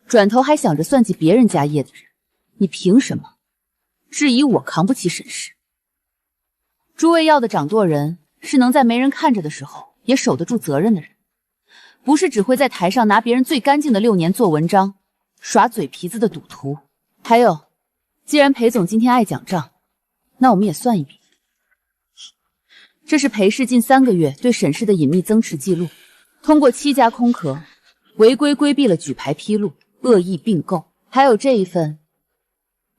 转头还想着算计别人家业的人，你凭什么质疑我扛不起沈氏？诸位要的掌舵人是能在没人看着的时候也守得住责任的人，不是只会在台上拿别人最干净的6年做文章、耍嘴皮子的赌徒。还有，既然裴总今天爱讲账，那我们也算一笔。这是裴氏近3个月对沈氏的隐秘增持记录，通过7家空壳，违规规避了举牌披露、恶意并购。还有这一份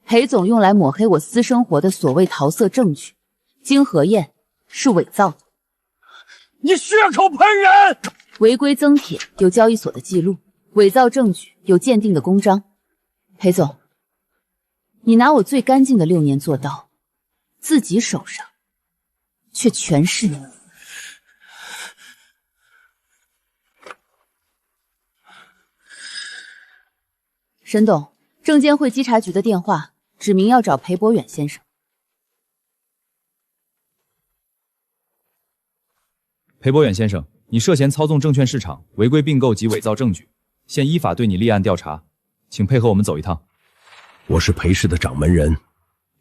裴总用来抹黑我私生活的所谓桃色证据，经核验是伪造的。你血口喷人！违规增帖有交易所的记录，伪造证据有鉴定的公章。裴总，你拿我最干净的6年做刀，自己手上却全是你。沈董，证监会稽查局的电话指明要找裴博远先生。裴博远先生，你涉嫌操纵证券市场、违规并购及伪造证据，现依法对你立案调查，请配合我们走一趟。我是裴氏的掌门人，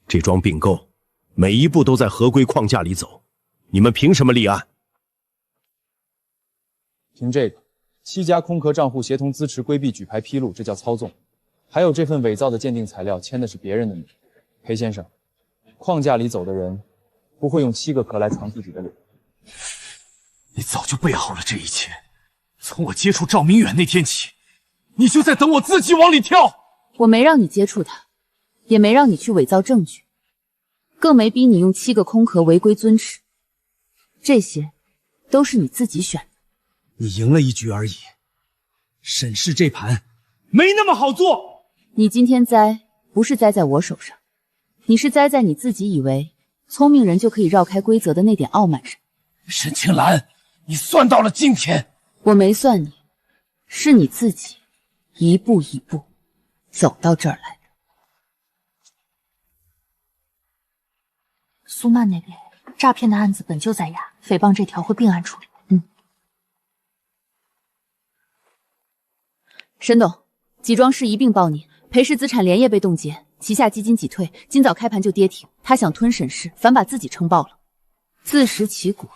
这桩并购每一步都在合规框架里走，你们凭什么立案？凭这个，7家空壳账户协同资持规避举牌披露，这叫操纵。还有这份伪造的鉴定材料签的是别人的名，裴先生，框架里走的人不会用7个壳来藏自己的脸。你早就备好了这一切，从我接触赵明远那天起，你就在等我自己往里跳。我没让你接触他，也没让你去伪造证据，更没逼你用7个空壳违规遵持，这些都是你自己选的。你赢了一局而已，沈氏这盘没那么好做。你今天栽不是栽在我手上，你是栽在你自己以为聪明人就可以绕开规则的那点傲慢上。沈清兰，你算到了今天。我没算你，是你自己一步一步走到这儿来的。苏曼那边诈骗的案子本就在押，诽谤这条会并案处理。沈董，几桩事一并报你。裴氏资产连夜被冻结，旗下基金挤退，今早开盘就跌停。他想吞沈氏，反把自己撑爆了，自食其果。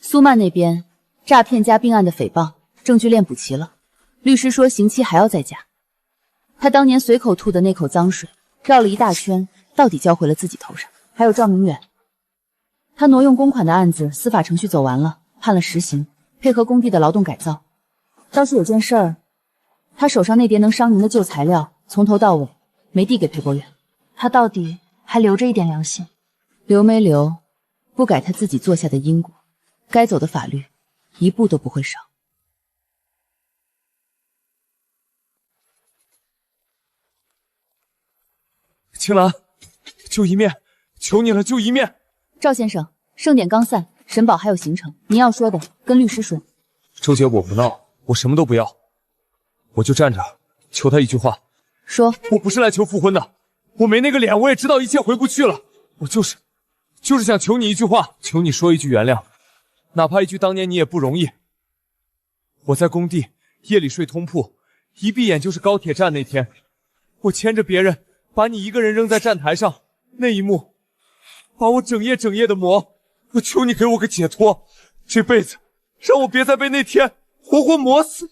苏曼那边诈骗加并案的诽谤证据链补齐了，律师说刑期还要再加。他当年随口吐的那口脏水，绕了一大圈，到底交回了自己头上。还有赵明远，他挪用公款的案子司法程序走完了，判了实刑，配合工地的劳动改造。倒是有件事儿，他手上那叠能伤人的旧材料，从头到尾没递给裴博远。他到底还留着一点良心，留没留，不改他自己做下的因果，该走的法律一步都不会少。青兰，就一面，求你了，就一面。赵先生，盛典刚散，沈宝还有行程，您要说的跟律师说。周姐，我不闹，我什么都不要，我就站着，求他一句话。说。我不是来求复婚的，我没那个脸，我也知道一切回不去了，我就是想求你一句话，求你说一句原谅，哪怕一句当年你也不容易。我在工地夜里睡通铺，一闭眼就是高铁站那天，我牵着别人把你一个人扔在站台上，那一幕把我整夜的磨，我求你给我个解脱，这辈子让我别再被那天活活磨死。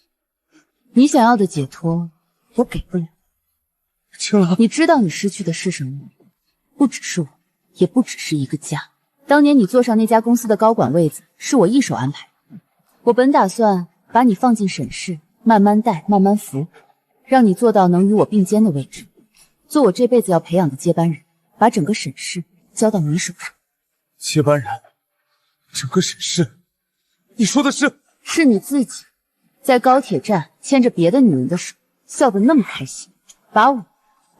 你想要的解脱我给不了。青兰，你知道你失去的是什么吗？不只是我，也不只是一个家。当年你坐上那家公司的高管位子，是我一手安排的。我本打算把你放进沈氏，慢慢带，慢慢扶，让你做到能与我并肩的位置，做我这辈子要培养的接班人，把整个沈氏交到你手上。接班人，整个沈氏，你说的是？是你自己在高铁站牵着别的女人的手，笑得那么开心，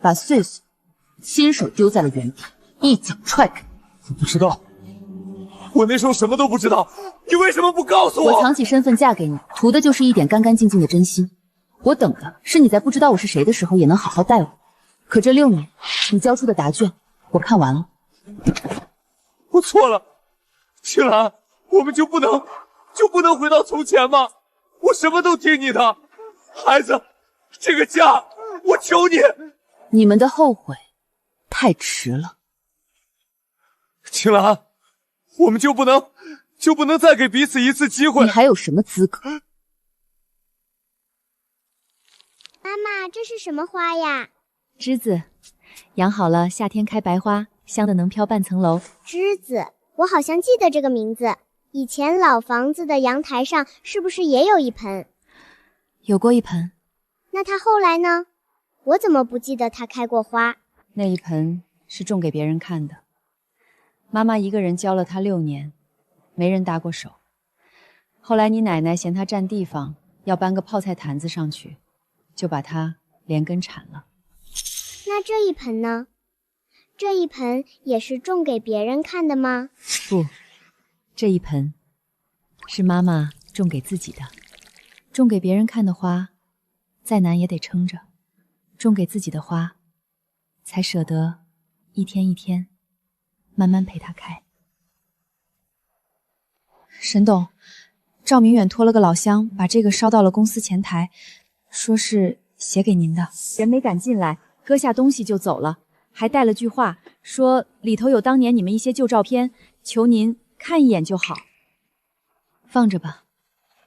把穗穗亲手丢在了原地，一脚踹开。我不知道，我那时候什么都不知道，你为什么不告诉我？我藏起身份嫁给你，图的就是一点干干净净的真心。我等的是你在不知道我是谁的时候也能好好待我。可这6年，你交出的答卷我看完了。我错了，青兰，我们就不能回到从前吗？我什么都听你的，孩子，这个家，我求你。你们的后悔太迟了。青兰，我们就不能再给彼此一次机会？你还有什么资格？妈妈，这是什么花呀？栀子，养好了，夏天开白花，香的能飘半层楼。栀子，我好像记得这个名字。以前老房子的阳台上是不是也有一盆？有过一盆。那它后来呢？我怎么不记得它开过花？那一盆是种给别人看的。妈妈一个人教了它6年，没人搭过手。后来你奶奶嫌它占地方，要搬个泡菜坛子上去，就把它连根铲了。那这一盆呢？这一盆也是种给别人看的吗？不，这一盆是妈妈种给自己的。种给别人看的花，再难也得撑着；种给自己的花，才舍得一天一天慢慢陪它开。沈董，赵明远托了个老乡，把这个捎到了公司前台，说是写给您的。人没敢进来，搁下东西就走了，还带了句话，说里头有当年你们一些旧照片，求您看一眼就好。放着吧，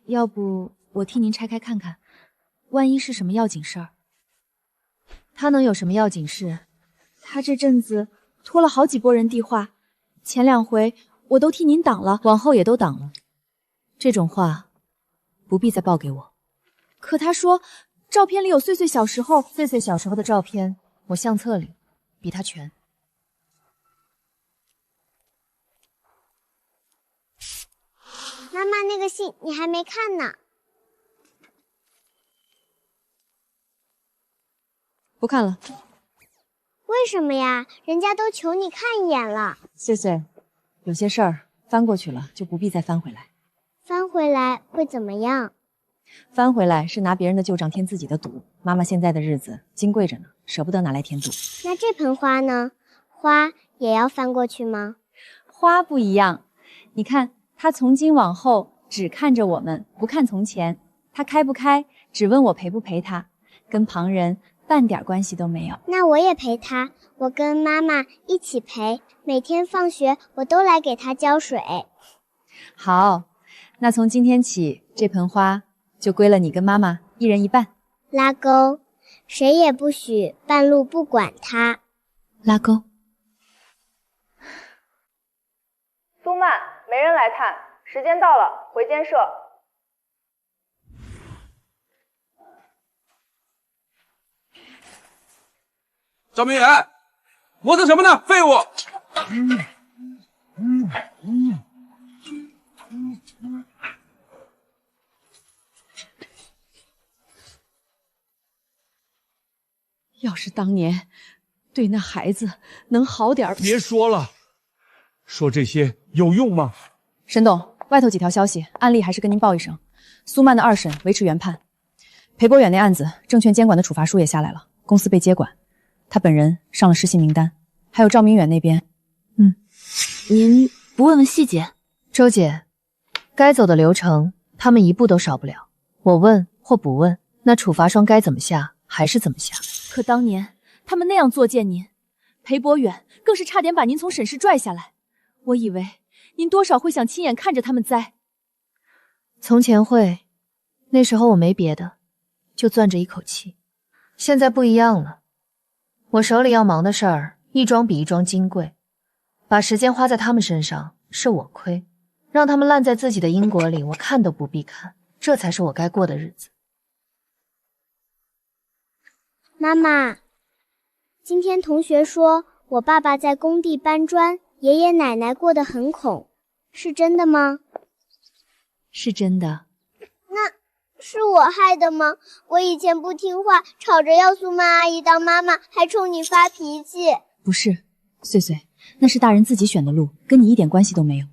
要不我替您拆开看看，万一是什么要紧事儿。他能有什么要紧事？他这阵子托了好几拨人递话，前2回我都替您挡了，往后也都挡了。这种话不必再报给我。可他说照片里有穗穗小时候的照片，我相册里比他全。妈妈，那个信你还没看呢。不看了。为什么呀？人家都求你看一眼了。穗穗，有些事儿翻过去了，就不必再翻回来。翻回来会怎么样？翻回来是拿别人的旧账添自己的堵。妈妈现在的日子金贵着呢，舍不得拿来添堵。那这盆花呢？花也要翻过去吗？花不一样，你看它从今往后只看着我们，不看从前。它开不开，只问我陪不陪它，跟旁人半点关系都没有。那我也陪它，我跟妈妈一起陪，每天放学我都来给它浇水。好，那从今天起，这盆花就归了你跟妈妈一人一半。拉钩，谁也不许半路不管它。拉钩。苏曼，没人来看，时间到了，回监舍。赵明远，磨蹭什么呢？废物！要是当年对那孩子能好点。别说了，说这些有用吗？沈董，外头几条消息，案例还是跟您报一声。苏曼的2审维持原判，裴博远那案子，证券监管的处罚书也下来了，公司被接管，他本人上了失信名单。还有赵明远那边，您不问问细节？周姐，该走的流程他们一步都少不了。我问或不问，那处罚霜该怎么下还是怎么下。可当年他们那样作践您，裴博远更是差点把您从沈氏拽下来。我以为您多少会想亲眼看着他们栽。从前会，那时候我没别的，就攥着一口气。现在不一样了，我手里要忙的事儿一桩比一桩金贵，把时间花在他们身上是我亏，让他们烂在自己的因果里，我看都不必看，这才是我该过的日子。妈妈，今天同学说我爸爸在工地搬砖，爷爷奶奶过得很苦，是真的吗？是真的。那是我害的吗？我以前不听话，吵着要苏曼阿姨当妈妈，还冲你发脾气。不是，穗穗，那是大人自己选的路，跟你一点关系都没有。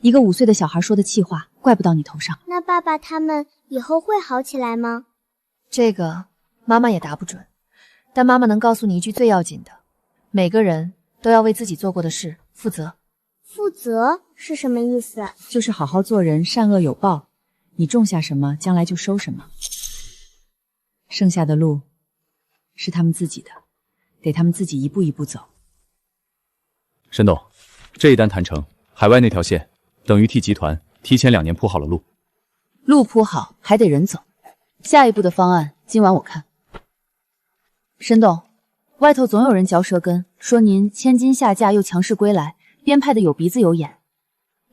一个5岁的小孩说的气话，怪不到你头上。那爸爸他们以后会好起来吗？这个妈妈也答不准，但妈妈能告诉你一句最要紧的：每个人都要为自己做过的事负责。负责是什么意思？就是好好做人，善恶有报，你种下什么，将来就收什么。剩下的路是他们自己的，得他们自己一步一步走。沈董，这一单谈成，海外那条线等于替集团提前2年铺好了路。路铺好，还得人走。下一步的方案，今晚我看。沈董，外头总有人嚼舌根，说您千金下嫁又强势归来，编排的有鼻子有眼，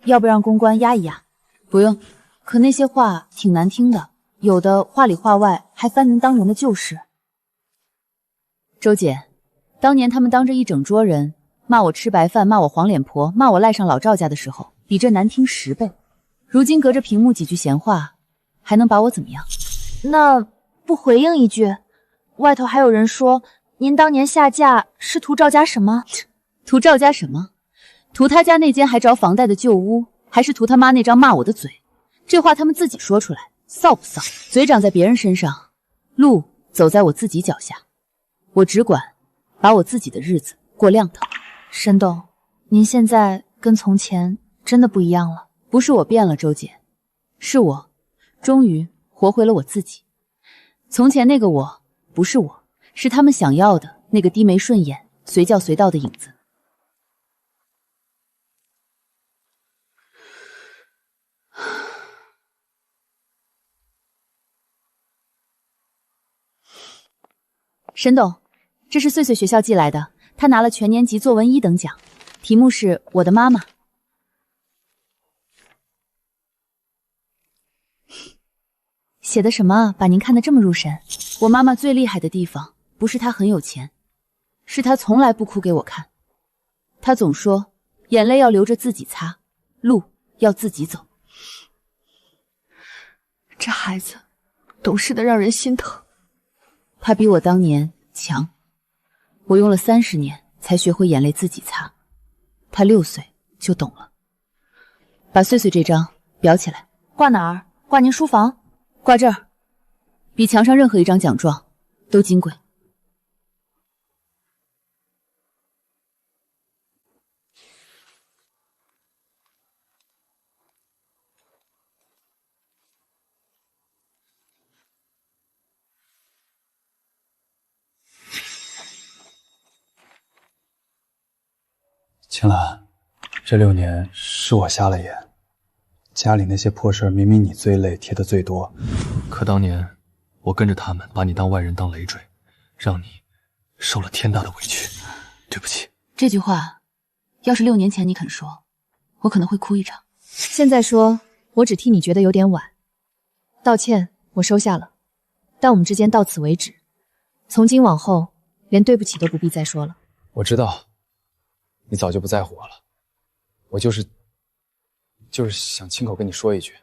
要不让公关压一压？不用，可那些话挺难听的，有的话里话外还翻您当年的旧事。周姐，当年他们当着一整桌人骂我吃白饭，骂我黄脸婆，骂我赖上老赵家的时候，比这难听10倍。如今隔着屏幕几句闲话，还能把我怎么样？那不回应一句，外头还有人说您当年下嫁是图赵家什么？图赵家什么？图他家那间还着房贷的旧屋，还是图他妈那张骂我的嘴？这话他们自己说出来，臊不臊？嘴长在别人身上，路走在我自己脚下。我只管把我自己的日子过亮堂。沈董，您现在跟从前真的不一样了。不是我变了，周姐，是我终于活回了我自己。从前那个我不是我，是他们想要的那个低眉顺眼、随叫随到的影子。沈董，这是穗穗学校寄来的，他拿了全年级作文1等奖，题目是我的妈妈。写的什么把您看得这么入神？我妈妈最厉害的地方，不是她很有钱，是她从来不哭给我看。她总说，眼泪要留着自己擦，路要自己走。这孩子懂事的让人心疼。她比我当年强，我用了30年才学会眼泪自己擦，她6岁就懂了。把穗穗这张裱起来，挂哪儿？挂您书房？挂这儿，比墙上任何一张奖状都金贵。青兰，这6年是我瞎了眼，家里那些破事儿明明你最累，贴的最多，可当年我跟着他们把你当外人当累赘，让你受了天大的委屈，对不起。这句话要是6年前你肯说，我可能会哭一场。现在说，我只替你觉得有点晚。道歉我收下了，但我们之间到此为止，从今往后连对不起都不必再说了。我知道你早就不在乎我了，我就是想亲口跟你说一句，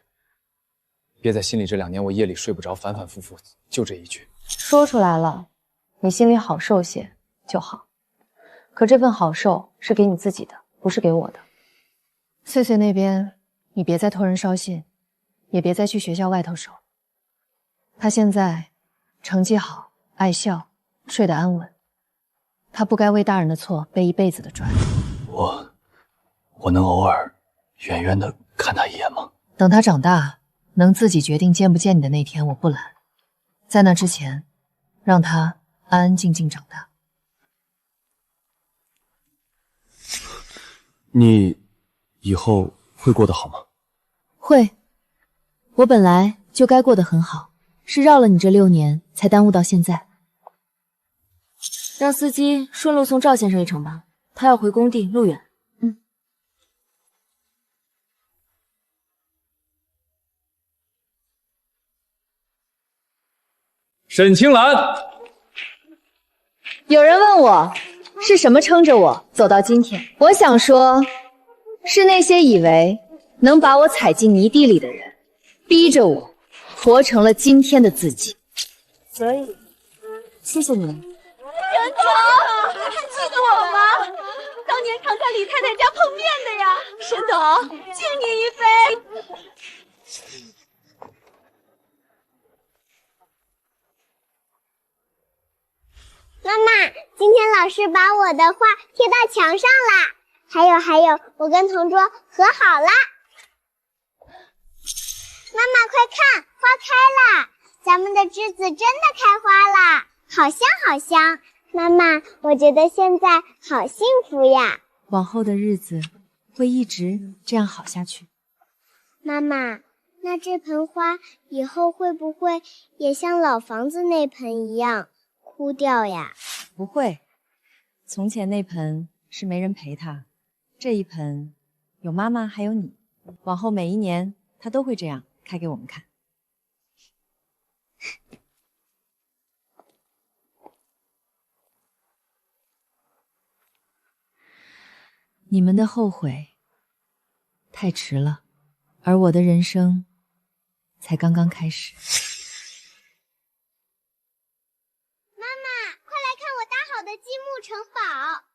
憋在心里这2年我夜里睡不着，反反复复，就这一句。说出来了，你心里好受些就好。可这份好受是给你自己的，不是给我的。穗穗那边，你别再托人捎信，也别再去学校外头守。他现在成绩好，爱笑，睡得安稳，他不该为大人的错背一辈子的砖。我能偶尔远远的看他一眼吗？等他长大，能自己决定见不见你的那天，我不拦。在那之前，让他安安静静长大。你以后会过得好吗？会，我本来就该过得很好，是绕了你这6年才耽误到现在。让司机顺路送赵先生一程吧，他要回工地，路远。沈青兰，有人问我是什么撑着我走到今天，我想说，是那些以为能把我踩进泥地里的人，逼着我活成了今天的自己。所以，谢谢你们。沈总，还记得我吗？当年常在李太太家碰面的呀。沈总，敬你一杯。妈妈，今天老师把我的画贴到墙上啦！还有，我跟同桌和好啦！妈妈，快看，花开啦！咱们的栀子真的开花啦，好香好香！妈妈，我觉得现在好幸福呀！往后的日子会一直这样好下去。妈妈，那这盆花以后会不会也像老房子那盆一样枯掉呀？不会，从前那盆是没人陪它，这一盆有妈妈还有你，往后每一年它都会这样开给我们看。你们的后悔太迟了，而我的人生才刚刚开始。妈妈，快来看我搭好的积木城堡！